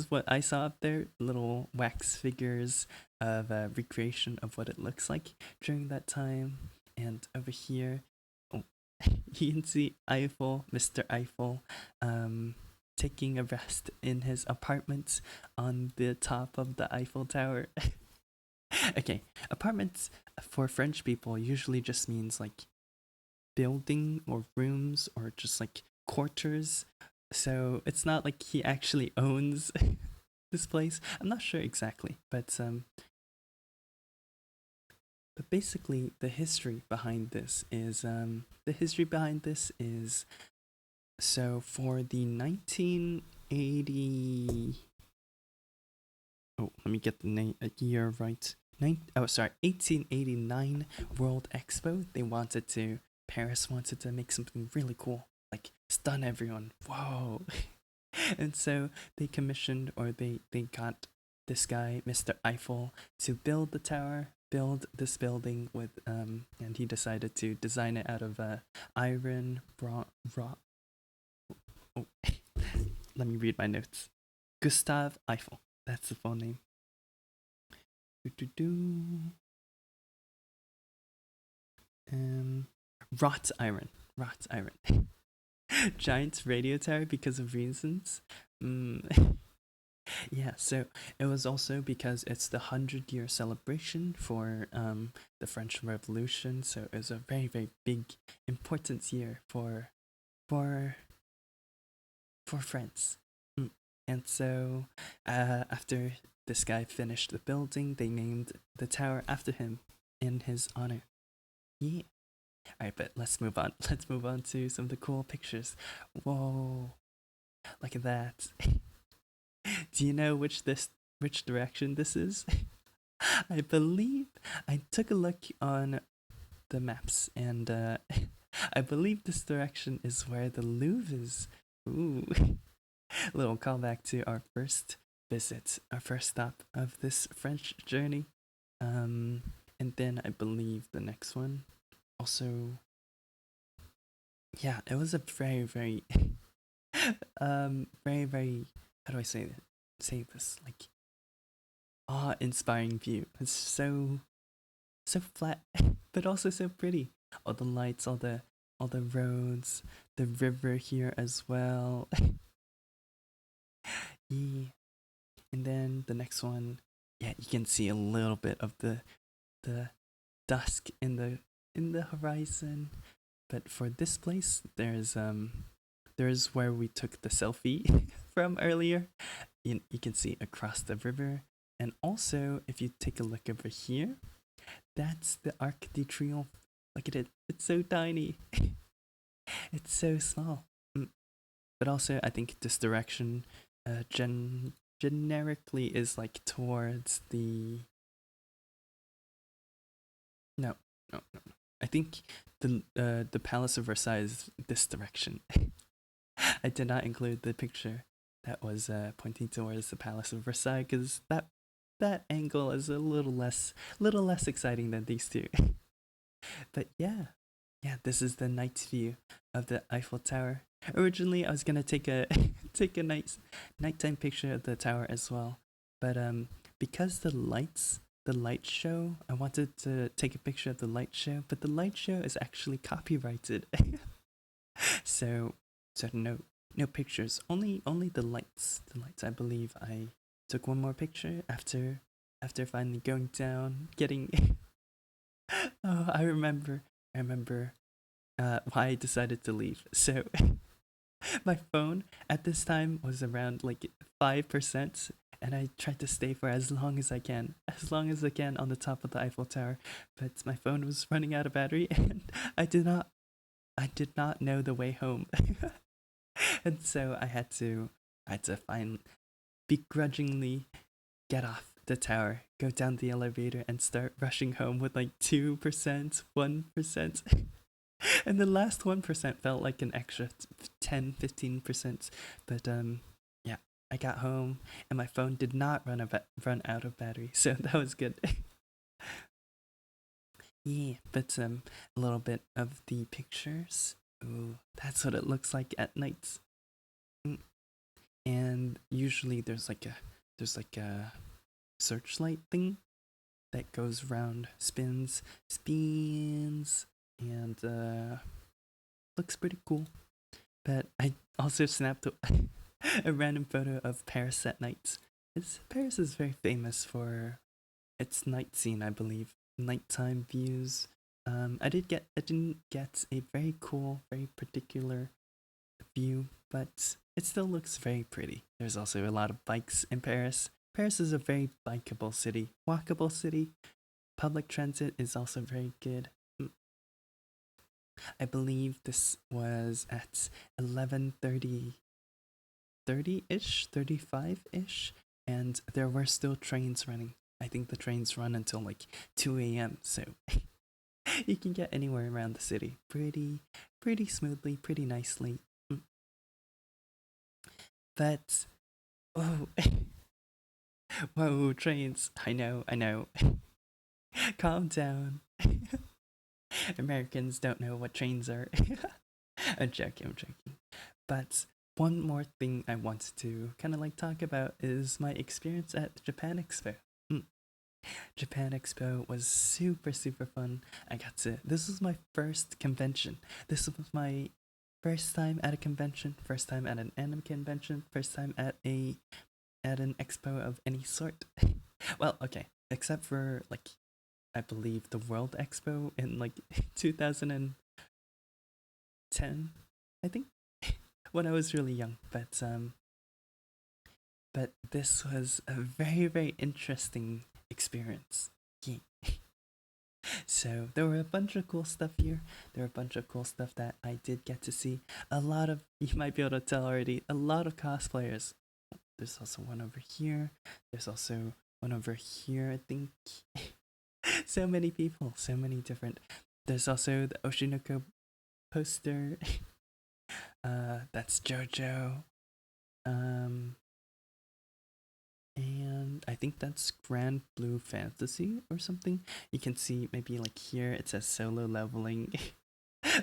what I saw up there, little wax figures of recreation of what it looks like during that time. And over here, you can see Mr. Eiffel, taking a rest in his apartment on the top of the Eiffel Tower. Okay, apartments for French people usually just means like building or rooms or just like quarters. So it's not like he actually owns this place. I'm not sure exactly, but basically the history behind this is so for the 1980, let me get the year right. 1889 World Expo. Paris wanted to make something really cool, like stun everyone. Whoa. And so they commissioned, or they got this guy, Mr. Eiffel, to build the tower, build this building with and he decided to design it out of iron, let me read my notes. Gustave Eiffel. That's the full name. Wrought iron. Giant radio tower because of reasons. Yeah, so it was also because it's the 100-year celebration for the French Revolution, so it was a very, very big, important year for for France. Mm. And so after this guy finished the building, they named the tower after him in his honor. Yeah. All right, but let's move on. Let's move on to some of the cool pictures. Whoa, look at that. Do you know which direction this is? I believe I took a look on the maps, and I believe this direction is where the Louvre is. Ooh, little callback to our first visit, our first stop of this French journey. And then I believe the next one also. Yeah, it was a very, very, very, very. How do I say this? Like awe-inspiring view. It's so flat, but also so pretty. All the lights, all the roads, the river here as well. Yeah. And then the next one, yeah, you can see a little bit of the dusk in the horizon. But for this place, there's where we took the selfie from earlier. You can see across the river. And also, if you take a look over here, that's the Arc de Triomphe. Look at it. It's so tiny. It's so small. But also, I think this direction generically is like towards the... No, no, no, no. I think the Palace of Versailles is this direction. I did not include the picture that was pointing towards the Palace of Versailles because that angle is a little less exciting than these two. But yeah, this is the night view of the Eiffel Tower. Originally, I was gonna take a take a nice nighttime picture of the tower as well, but because the light show, I wanted to take a picture of the light show, but the light show is actually copyrighted. so no pictures, only the lights. The lights. I believe I took one more picture after finally going down, getting. Oh, I remember why I decided to leave. So my phone at this time was around like 5%, and I tried to stay for as long as I can on the top of the Eiffel Tower, but my phone was running out of battery, and I did not know the way home. And so I had to begrudgingly get off the tower, go down the elevator, and start rushing home with like 2%, 1%. And the last 1% felt like an extra 10, 15%. But yeah, I got home and my phone did not run out of battery, so that was good. Yeah, but a little bit of the pictures. Ooh, that's what it looks like at night. And usually there's like a searchlight thing that goes round, spins, and looks pretty cool. But I also snapped a random photo of Paris at night. Paris is very famous for its night scene, I believe, nighttime views. I didn't get a very cool, very particular view, but it still looks very pretty. There's also a lot of bikes in Paris. Paris is a very bikeable city, walkable city. Public transit is also very good. I believe this was at 11:30, 30-ish, 35-ish, and there were still trains running. I think the trains run until like 2 a.m. So you can get anywhere around the city pretty smoothly, pretty nicely. But oh, whoa, trains! I know. Calm down. Americans don't know what trains are. I'm joking. But one more thing I wanted to kind of like talk about is my experience at Japan Expo. Japan Expo was super fun. This was my first convention. This was my first time at a convention, first time at an anime convention, first time at at an expo of any sort. Well, okay, except for like I believe the World Expo in like 2010, I think, when I was really young. But this was a very, very interesting experience. Yeah. So there were a bunch of cool stuff here. There were a bunch of cool stuff that I did get to see. A lot of, you might be able to tell already, a lot of cosplayers. There's also one over here. There's also one over here, I think. So many people, so many different. There's also the Oshinoko poster. That's JoJo. And I think that's Grand Blue Fantasy or something. You can see maybe like here it says solo leveling.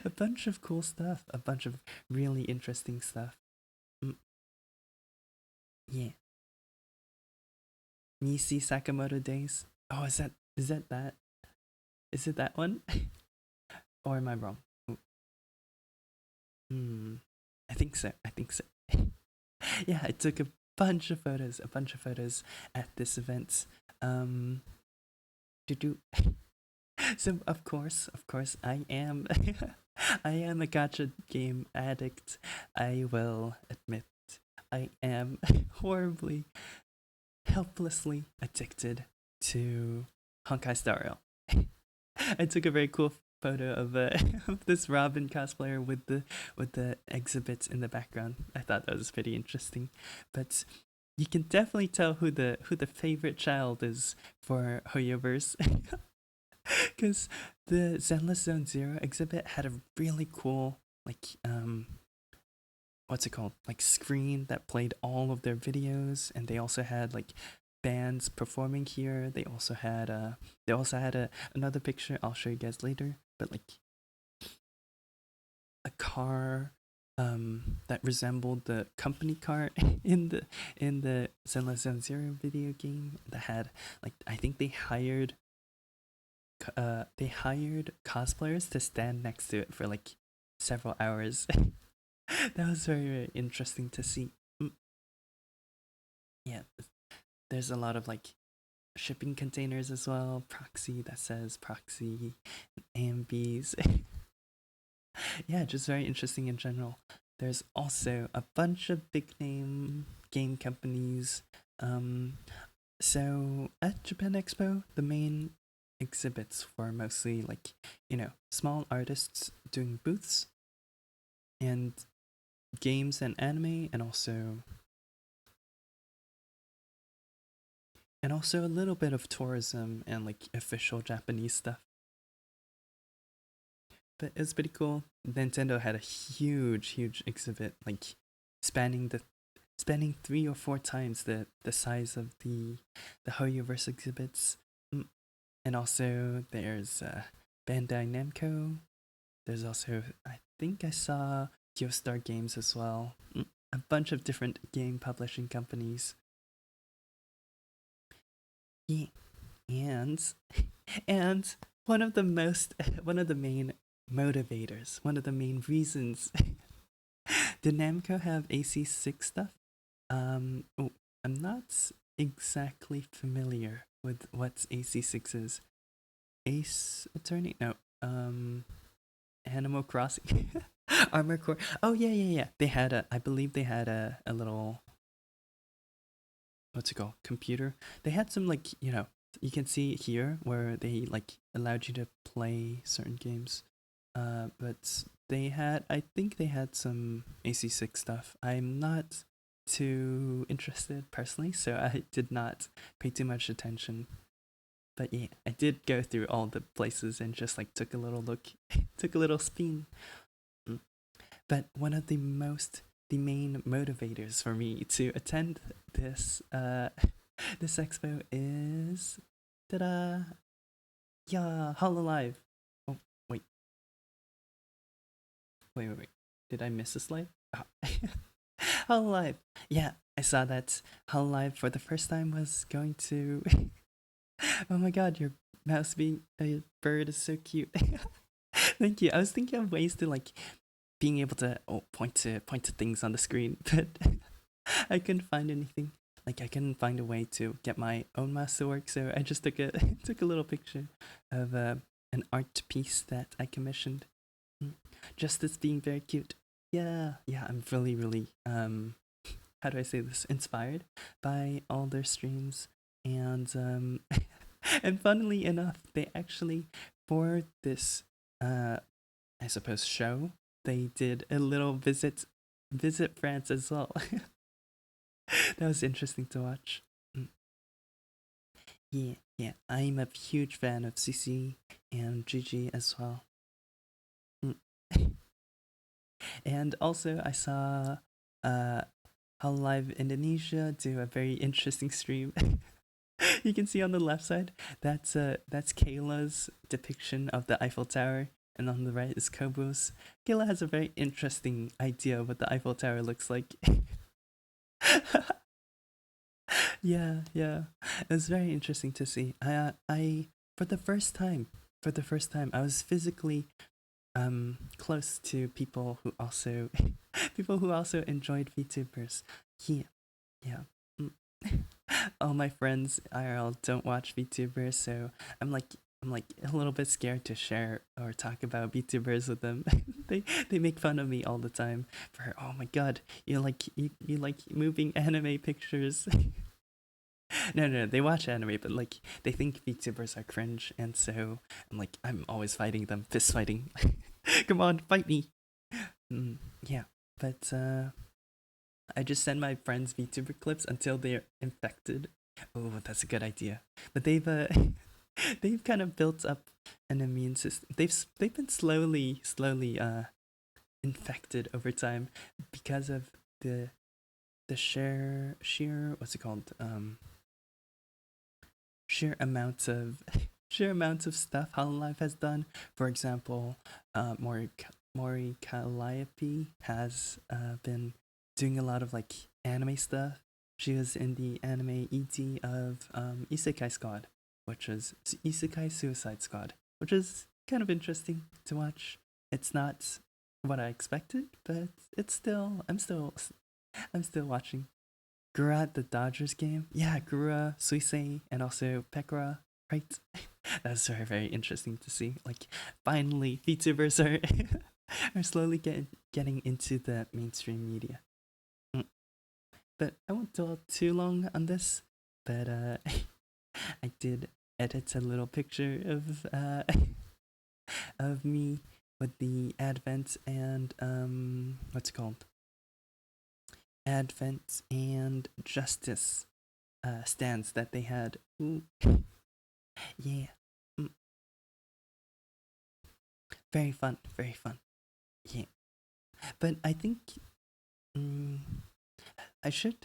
A bunch of cool stuff. A bunch of really interesting stuff. Yeah. Nisi Sakamoto Days. Oh, is that? Is it that one? Or am I wrong? I think so. Yeah, I took a bunch of photos at this event. So of course, I am I am a gacha game addict. I will admit I am horribly, helplessly addicted to Honkai Star Rail. I took a very cool photo of of this Robin cosplayer with the exhibits in the background. I thought that was pretty interesting, but you can definitely tell who the favorite child is for Hoyoverse, because the Zenless Zone Zero exhibit had a really cool what's it called, like screen that played all of their videos, and they also had like bands performing here. They also had another picture I'll show you guys later, but like a car that resembled the company car in the Zenless Zone Zero video game, that had like, I think they hired cosplayers to stand next to it for like several hours. That was very, very interesting to see. Yeah, there's a lot of like shipping containers as well. Proxy, that says proxy, AMBs. Yeah, just very interesting in general. There's also a bunch of big name game companies. So at Japan Expo, the main exhibits were mostly like, small artists doing booths, and games and anime, and also a little bit of tourism and like official Japanese stuff. But it's pretty cool. Nintendo had a huge exhibit, like spanning 3 or 4 times the size of the Hoyoverse exhibits. And also there's Bandai Namco. There's also, I think I saw Geostar Games as well. A bunch of different game publishing companies. Yeah. And one of the main motivators, one of the main reasons did Namco have AC6 stuff? I'm not exactly familiar with what AC6 is. Ace Attorney? No. Animal Crossing. Armor Core. Oh yeah. I believe they had a little, what's it called? Computer. They had some like, you can see here where they like allowed you to play certain games. But I think they had some AC6 stuff. I'm not too interested personally, so I did not pay too much attention. But yeah, I did go through all the places and just like took a little look, took a little spin. But one of the main motivators for me to attend this this expo is, ta-da! Yeah, Hololive. Oh, wait. Did I miss a slide? Oh. Hololive. Yeah, I saw that Hololive for the first time was going to... Oh my god, your mouse being a bird is so cute. Thank you. I was thinking of ways to like being able to point to things on the screen, but I couldn't find anything. like I couldn't find a way to get my own mask to work, so I just took a took a little picture of an art piece that I commissioned. Just as being very cute. Yeah, yeah, I'm really how do I say this? Inspired by all their streams, and and funnily enough, they actually for this I suppose show they did a little visit France as well. That was interesting to watch. Mm. Yeah, yeah, I'm a huge fan of CC and Gigi as well. Mm. And also, I saw Live Indonesia do a very interesting stream. You can see on the left side that's Kayla's depiction of the Eiffel Tower, and on the right is Kobo's. Kayla has a very interesting idea of what the Eiffel Tower looks like. Yeah, yeah, it was very interesting to see. I for the first time, I was physically close to people who also people who also enjoyed VTubers. Yeah, yeah. Mm. All my friends IRL don't watch VTubers, so I'm like a little bit scared to share or talk about VTubers with them. They make fun of me all the time for, oh my god, you like moving anime pictures. No, they watch anime, but like they think VTubers are cringe, and so I'm always fighting them, fist fighting. Come on, fight me. Yeah, but I just send my friends VTuber clips until they're infected. Oh, that's a good idea. But they've they've kind of built up an immune system. They've been slowly infected over time because of the sheer what's it called sheer amount of sheer amounts of stuff Hololive has done. For example, Mori Calliope has been doing a lot of like anime stuff. She was in the anime ED of Isekai Squad, which is Isekai Suicide Squad, which is kind of interesting to watch. It's not what I expected, but I'm still watching. Gura at the Dodgers game. Yeah, Gura, Suisei, and also Pekora, right? That's very interesting to see. Like, finally, VTubers are are slowly getting into the mainstream media. But I won't dwell too long on this. But I did edit a little picture of of me with the Advent and what's it called? Advent and Justice stands that they had. Ooh. Yeah. Very fun, very fun. Yeah. But I think I should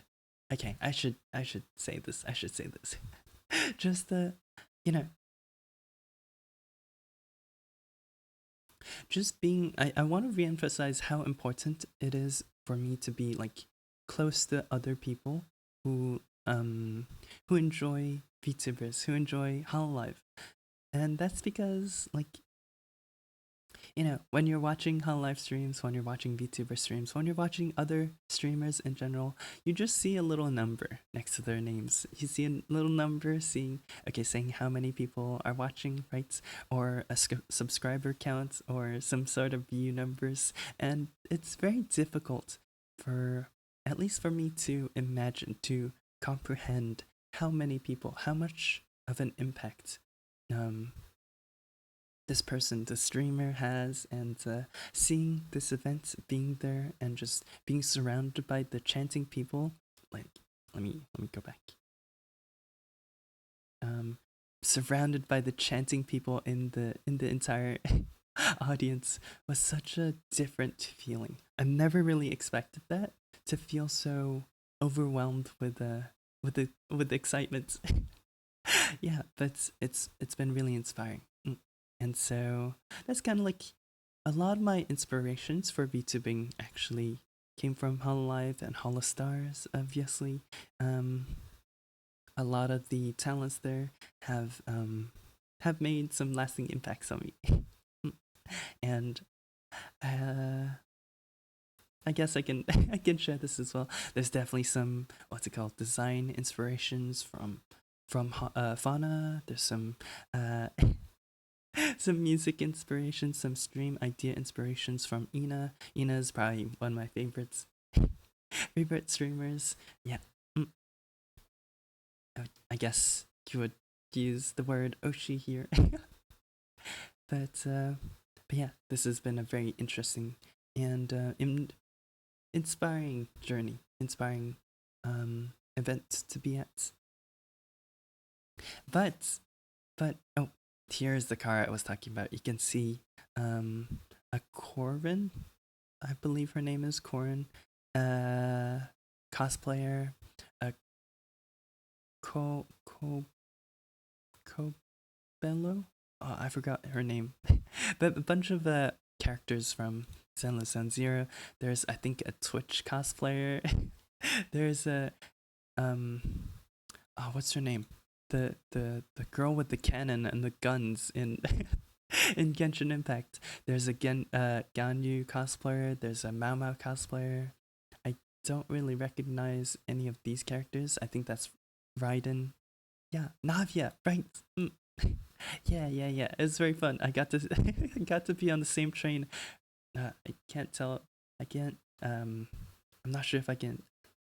say this. Just you know, just being I want to reemphasize how important it is for me to be like close to other people who enjoy VTubers, who enjoy Hololive. And that's because like when you're watching Hololive streams, when you're watching VTuber streams, when you're watching other streamers in general, you just see a little number next to their names. You see a little number saying how many people are watching, right? Or a subscriber count or some sort of view numbers. And it's very difficult for, at least for me, to imagine, to comprehend how many people, how much of an impact this person, the streamer, has, and seeing this event, being there, and just being surrounded by the chanting people. Like, let me go back. Surrounded by the chanting people in the entire audience was such a different feeling. I never really expected that, to feel so overwhelmed with excitement. Yeah, but it's been really inspiring. And so that's kind of like a lot of my inspirations for VTubing actually came from Hololive and Holostars, obviously. A lot of the talents there have made some lasting impacts on me. And I guess I can I can share this as well. There's definitely some design inspirations from Fauna. There's some some music inspirations, some stream idea inspirations from Ina. Ina is probably one of my favorite streamers. Yeah, mm, I guess you would use the word Oshi here. But yeah, this has been a very interesting and inspiring journey, inspiring event to be at. But oh, here's the car I was talking about. You can see a Corin, I believe her name is Corin, cosplayer, a Cobello. Oh, I forgot her name, but a bunch of characters from Zenless Zero. There's I think a Twitch cosplayer. There's a oh, what's her name? The girl with the cannon and the guns in in Genshin Impact. There's a Ganyu cosplayer. There's a Mao Mao cosplayer. I don't really recognize any of these characters. I think that's Raiden. Yeah, Navia, right? Mm. Yeah. It's very fun. I got to got to be on the same train. I can't tell. I can't. I'm not sure if I can.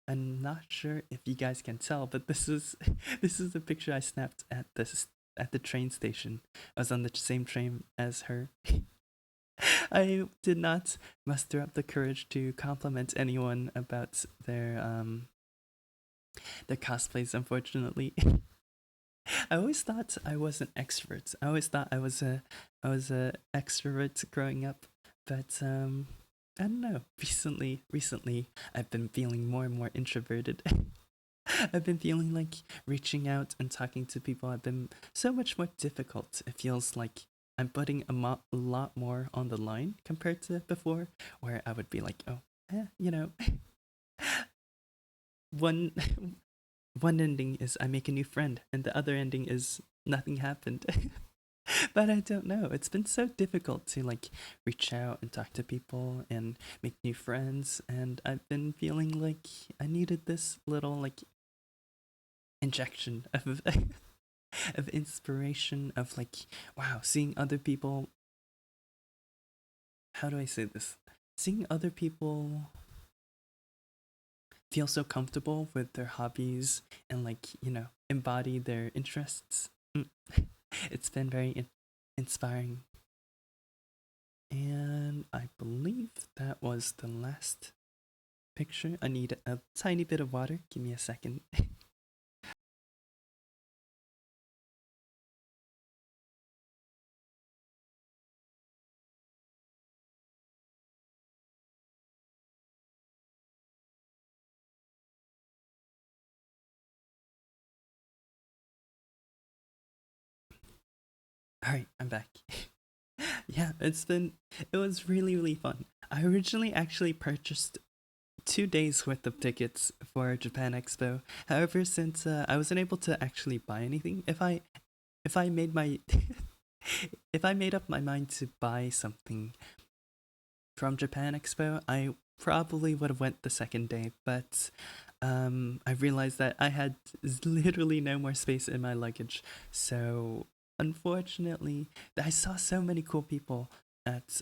I'm not sure if you guys can tell, but this is this is the picture I snapped at the train station. I was on the same train as her. I did not muster up the courage to compliment anyone about their cosplays, unfortunately. I always thought I was an extrovert. I always thought I was a extrovert growing up, but I don't know. Recently, I've been feeling more and more introverted. I've been feeling like reaching out and talking to people have been so much more difficult. It feels like I'm putting a lot more on the line compared to before, where I would be like, oh, you know, one one ending is I make a new friend, and the other ending is nothing happened. But I don't know. It's been so difficult to like reach out and talk to people and make new friends, and I've been feeling like I needed this little like injection of of inspiration of like wow, seeing other people. How do I say this? Seeing other people feel so comfortable with their hobbies and like embody their interests. It's been very inspiring. And I believe that was the last picture. I need a tiny bit of water. Give me a second. Alright, I'm back. Yeah, it was really fun. I originally actually purchased 2 days worth of tickets for Japan Expo. However, since I wasn't able to actually buy anything, if I made my if I made up my mind to buy something from Japan Expo, I probably would have went the second day, but I realized that I had literally no more space in my luggage, so unfortunately, I saw so many cool people at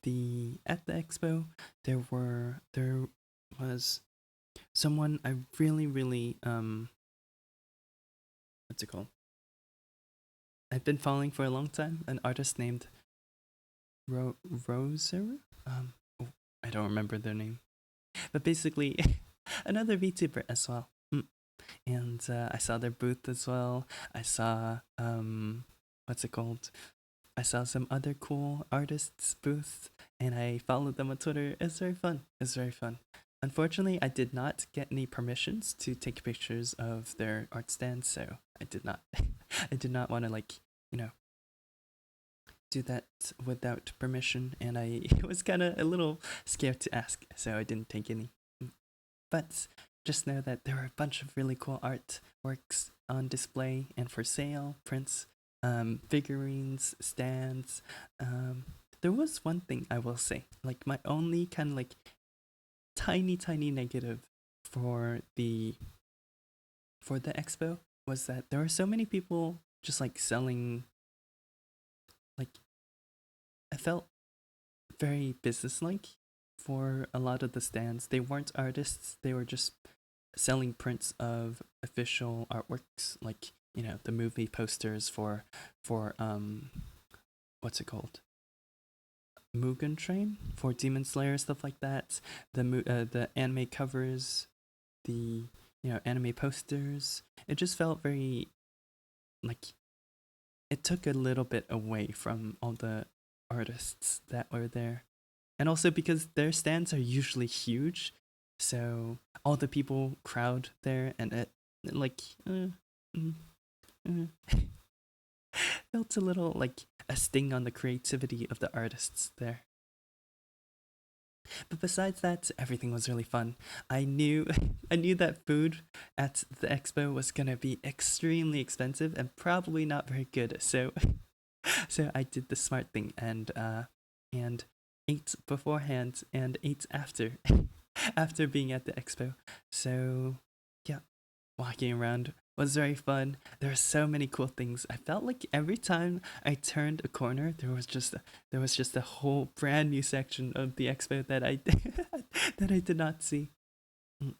the expo. There was someone I really what's it called? I've been following for a long time. An artist named Roser. Oh, I don't remember their name, but basically, another VTuber as well. And I saw their booth as well. I saw what's it called? I saw some other cool artists' booths, and I followed them on Twitter. It's very fun. It's very fun. Unfortunately, I did not get any permissions to take pictures of their art stands, so I did not. I did not want to do that without permission, and I was kind of a little scared to ask, so I didn't take any. But just know that there are a bunch of really cool artworks on display and for sale, prints, figurines, stands, there was one thing I will say, like my only kind of like tiny negative for the expo was that there were so many people just like selling, like I felt very businesslike for a lot of the stands. They weren't artists, they were just selling prints of official artworks, like, you know, the movie posters for what's it called, Mugen Train, for Demon Slayer, stuff like that. The anime covers, the, you know, anime posters. It just felt very like it took a little bit away from all the artists that were there. And also because their stands are usually huge, so all the people crowd there, and it like felt a little like a sting on the creativity of the artists there. But besides that, everything was really fun. I knew I knew that food at the expo was gonna be extremely expensive and probably not very good. So so I did the smart thing and ate beforehand and ate after after being at the expo. So yeah, walking around was very fun. There were so many cool things. I felt like every time I turned a corner, there was just a whole brand new section of the expo that I that I did not see. Mm.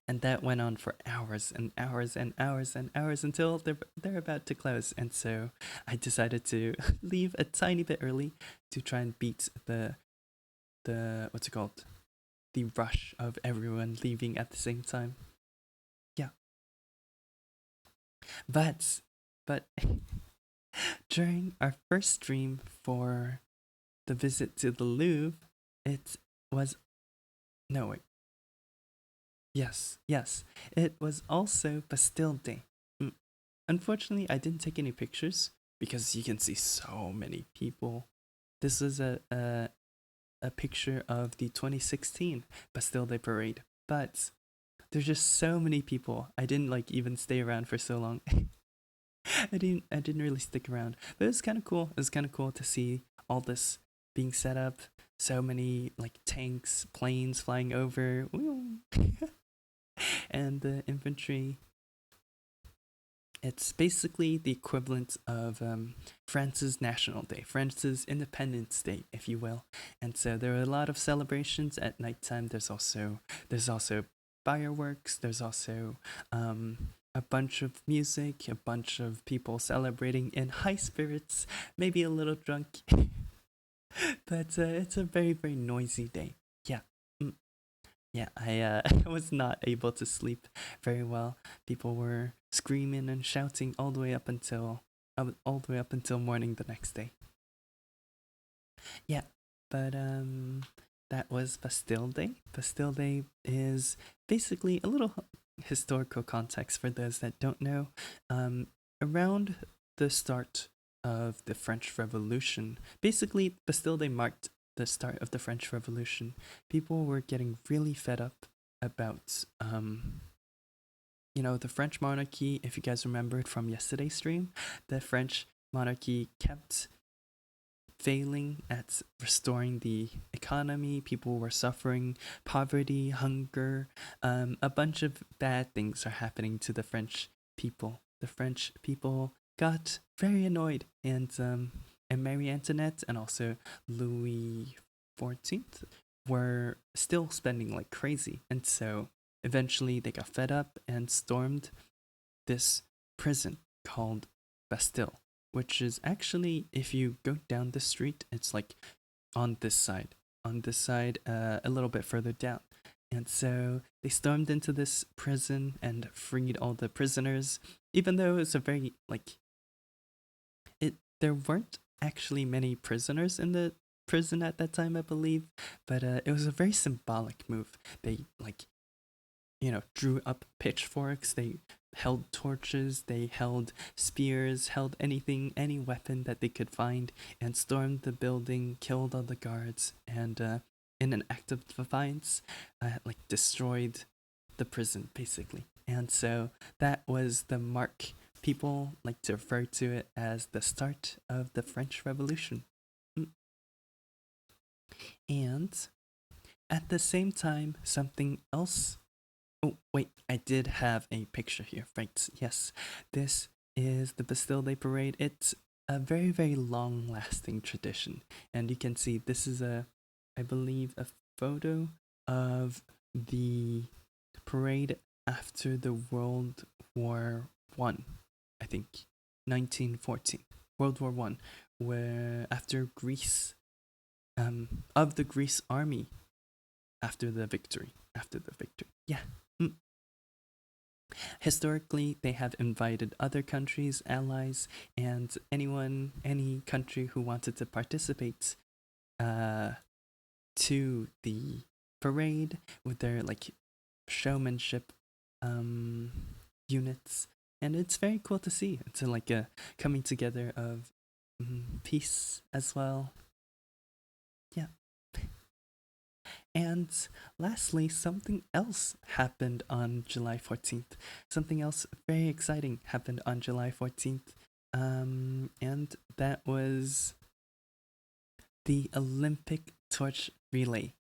And that went on for hours and hours and hours and hours until they're about to close. And so I decided to leave a tiny bit early to try and beat the what's it called? The rush of everyone leaving at the same time. Yeah. But during our first stream for the visit to the Louvre, it was no wait. Yes. It was also Bastille Day. Unfortunately, I didn't take any pictures because you can see so many people. This is a picture of the 2016 Bastille Day parade, but there's just so many people. I didn't like even stay around for so long. I didn't really stick around, but it was kind of cool. It was kind of cool to see all this being set up. So many like tanks, planes flying over, and the infantry. It's basically the equivalent of France's National Day, France's Independence Day, if you will. And so there are a lot of celebrations at nighttime. There's also fireworks. There's also a bunch of music, a bunch of people celebrating in high spirits, maybe a little drunk. But it's a very, very noisy day. Yeah. Yeah, I was not able to sleep very well. People were screaming and shouting all the way up until morning the next day. Yeah, but that was Bastille Day. Bastille Day is basically a little historical context for those that don't know. Around the start of the French Revolution, basically Bastille Day marked the start of the French Revolution. People were getting really fed up about the French monarchy. If you guys remembered from yesterday's stream, the French monarchy kept failing at restoring the economy. People were suffering poverty, hunger. A bunch of bad things are happening to the French people. The French people got very annoyed, and Marie Antoinette and also Louis XIV were still spending like crazy. And so eventually they got fed up and stormed this prison called Bastille, which is actually, if you go down the street, it's like on this side, a little bit further down. And so they stormed into this prison and freed all the prisoners, even though it's a very there weren't actually many prisoners in the prison at that time, I believe, but it was a very symbolic move. They drew up pitchforks, they held torches, they held spears, held any weapon that they could find, and stormed the building, killed all the guards, and in an act of defiance, destroyed the prison basically. And so that was the mark. People like to refer to it as the start of the French Revolution. And at the same time, something else. Oh, wait, I did have a picture here, right? Yes, this is the Bastille Day Parade. It's a very, very long lasting tradition. And you can see this is I believe, a photo of the parade after the World War One, I think, 1914, World War One, where after Greece, of the Greece army, after the victory, yeah. Mm. Historically, they have invited other countries, allies, and any country who wanted to participate, to the parade with their like showmanship units, and it's very cool to see. It's like a coming together of peace as well. Yeah. And lastly, something else happened on July 14th. Something else very exciting happened on July 14th. And that was the Olympic torch relay.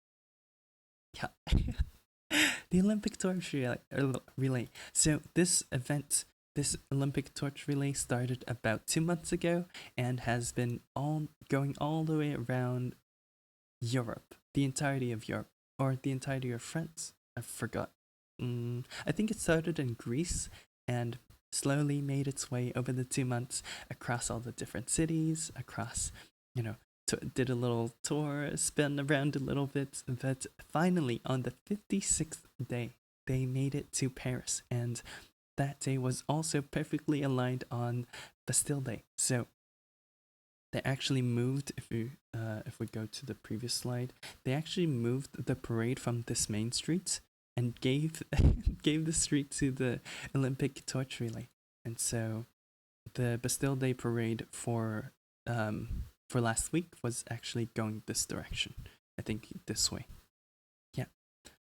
Yeah. The Olympic torch relay. So this event, this Olympic torch relay started about 2 months ago and has been going all the way around Europe, the entirety of Europe, or the entirety of France. I forgot. I think it started in Greece and slowly made its way over the 2 months across all the different cities, across, did a little tour, spin around a little bit, but finally on the 56th day, they made it to Paris, and that day was also perfectly aligned on Bastille Day. So they actually moved, if we go to the previous slide, they actually moved the parade from this main street and gave gave the street to the Olympic torch relay. And so the Bastille Day parade for last week was actually going this direction. I think this way. Yeah.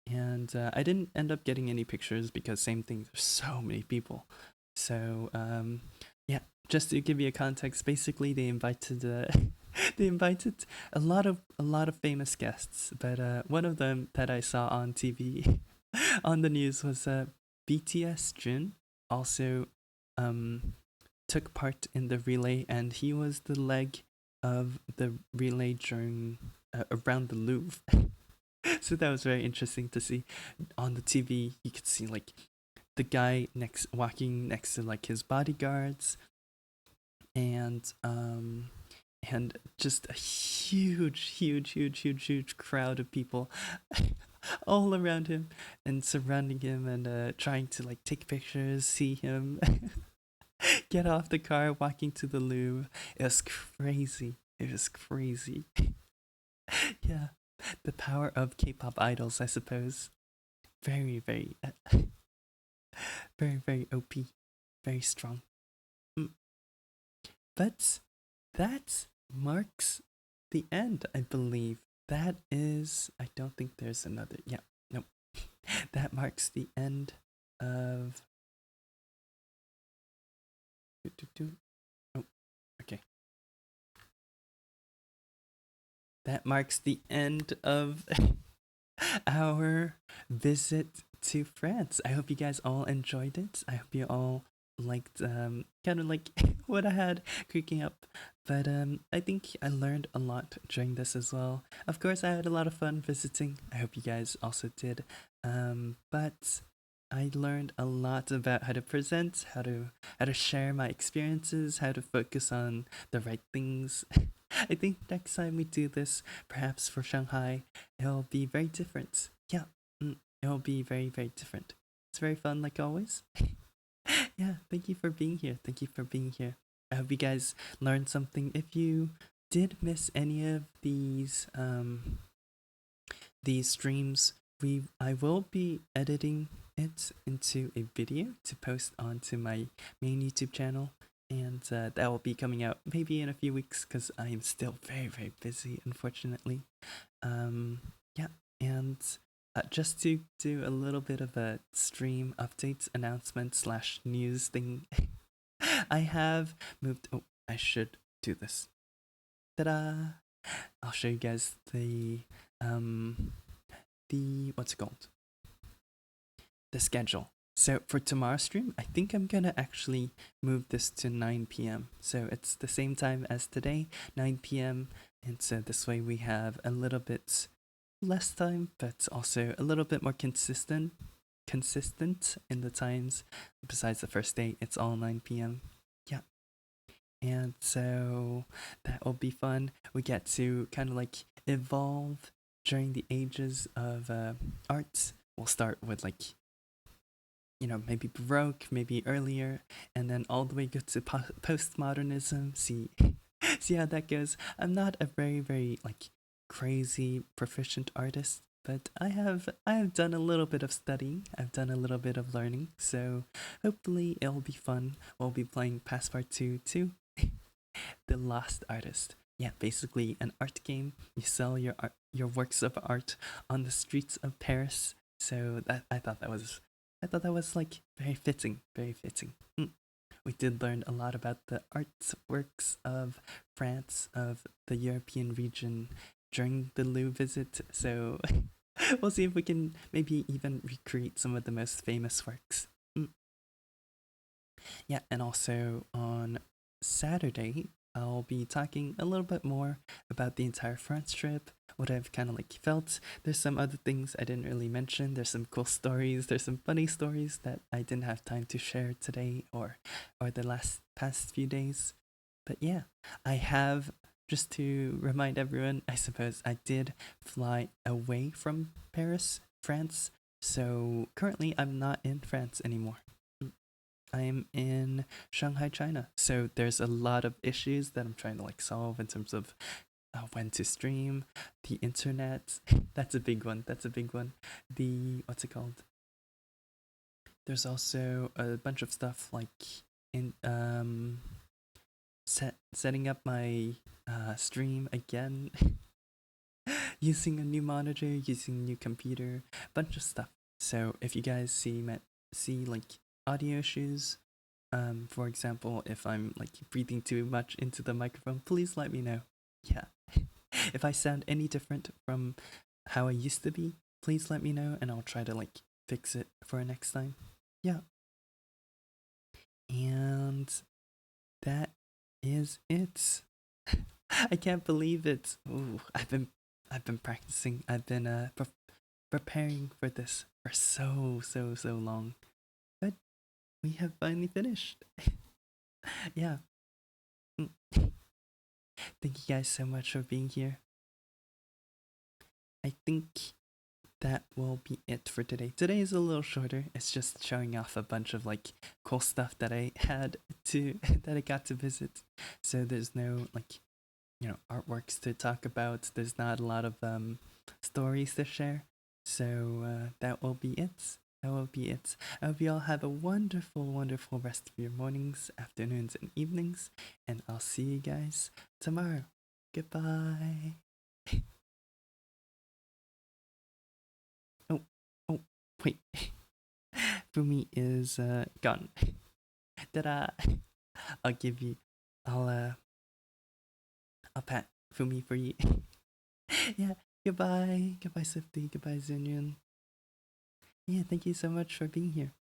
And I didn't end up getting any pictures because same thing, there's so many people. So yeah, just to give you a context, basically they invited a lot of famous guests, but one of them that I saw on TV on the news was BTS Jin. Also took part in the relay, and he was the leg of the relay during around the Louvre. So that was very interesting to see. On the TV you could see like the guy walking next to like his bodyguards, and just a huge crowd of people all around him and surrounding him, and trying to like take pictures, see him get off the car, walking to the Louvre. It was crazy. Yeah, the power of K-pop idols, I suppose. Very, very very, very OP, very strong. But that marks the end, I believe. That is, I don't think there's another. Yeah, no. That marks the end of. Oh, okay. That marks the end of our visit to France. I hope you guys all enjoyed it. I hope you all liked kind of like what I had cooking up. But I think I learned a lot during this as well. Of course, I had a lot of fun visiting. I hope you guys also did. But I learned a lot about how to present, how to share my experiences, how to focus on the right things. I think next time we do this, perhaps for Shanghai, it'll be very different. Yeah, it'll be very, very different. It's very fun, like always. Yeah, thank you for being here. I hope you guys learned something. If you did miss any of these streams, I will be editing it into a video to post onto my main YouTube channel, and that will be coming out maybe in a few weeks because I am still very, very busy, unfortunately. Yeah, and just to do a little bit of a stream updates announcement / news thing, I have moved. Oh, I should do this. Ta-da! I'll show you guys the the what's it called? The schedule. So for tomorrow's stream, I think I'm gonna actually move this to 9 p.m. So it's the same time as today, 9 p.m. And so this way we have a little bit less time, but also a little bit more consistent in the times. Besides the first day, it's all 9 p.m. Yeah. And so that will be fun. We get to kind of like evolve during the ages of arts. We'll start with like, maybe Baroque, maybe earlier, and then all the way go to postmodernism. See how that goes. I'm not a very, very like crazy proficient artist, but I have done a little bit of studying. I've done a little bit of learning, so hopefully it'll be fun. We'll be playing Passepartout 2, The Lost Artist. Yeah, basically an art game. You sell your works of art on the streets of Paris. So I thought that was like very fitting, very fitting. We did learn a lot about the artworks of France, of the European region during the Louvre visit. So we'll see if we can maybe even recreate some of the most famous works. Yeah, and also on Saturday, I'll be talking a little bit more about the entire France trip, what I've kind of like felt. There's some other things I didn't really mention. There's some cool stories. There's some funny stories that I didn't have time to share today or the past few days. But yeah, I have, just to remind everyone, I suppose I did fly away from Paris, France. So currently I'm not in France anymore. I'm in Shanghai, China. So there's a lot of issues that I'm trying to like solve in terms of when to stream, the internet. That's a big one. The, what's it called? There's also a bunch of stuff like in setting up my stream again, using a new monitor, using a new computer, bunch of stuff. So if you guys see like audio issues, for example, if I'm like breathing too much into the microphone, please let me know. Yeah. If I sound any different from how I used to be, please let me know and I'll try to like fix it for next time. Yeah. And that is it. I can't believe it. Ooh, I've been practicing. I've been preparing for this for so long. But we have finally finished. Yeah. Thank you guys so much for being here. I think that will be it for today. Today is a little shorter. It's just showing off a bunch of like cool stuff that I had that I got to visit. So there's no like, artworks to talk about. There's not a lot of stories to share. So that will be it. I hope you all have a wonderful, wonderful rest of your mornings, afternoons, and evenings. And I'll see you guys tomorrow. Goodbye. Oh, wait. Fumi is gone. Ta-da! I'll pat Fumi for you. Yeah, goodbye. Goodbye, Syphu. Goodbye, Zunyun. Yeah, thank you so much for being here.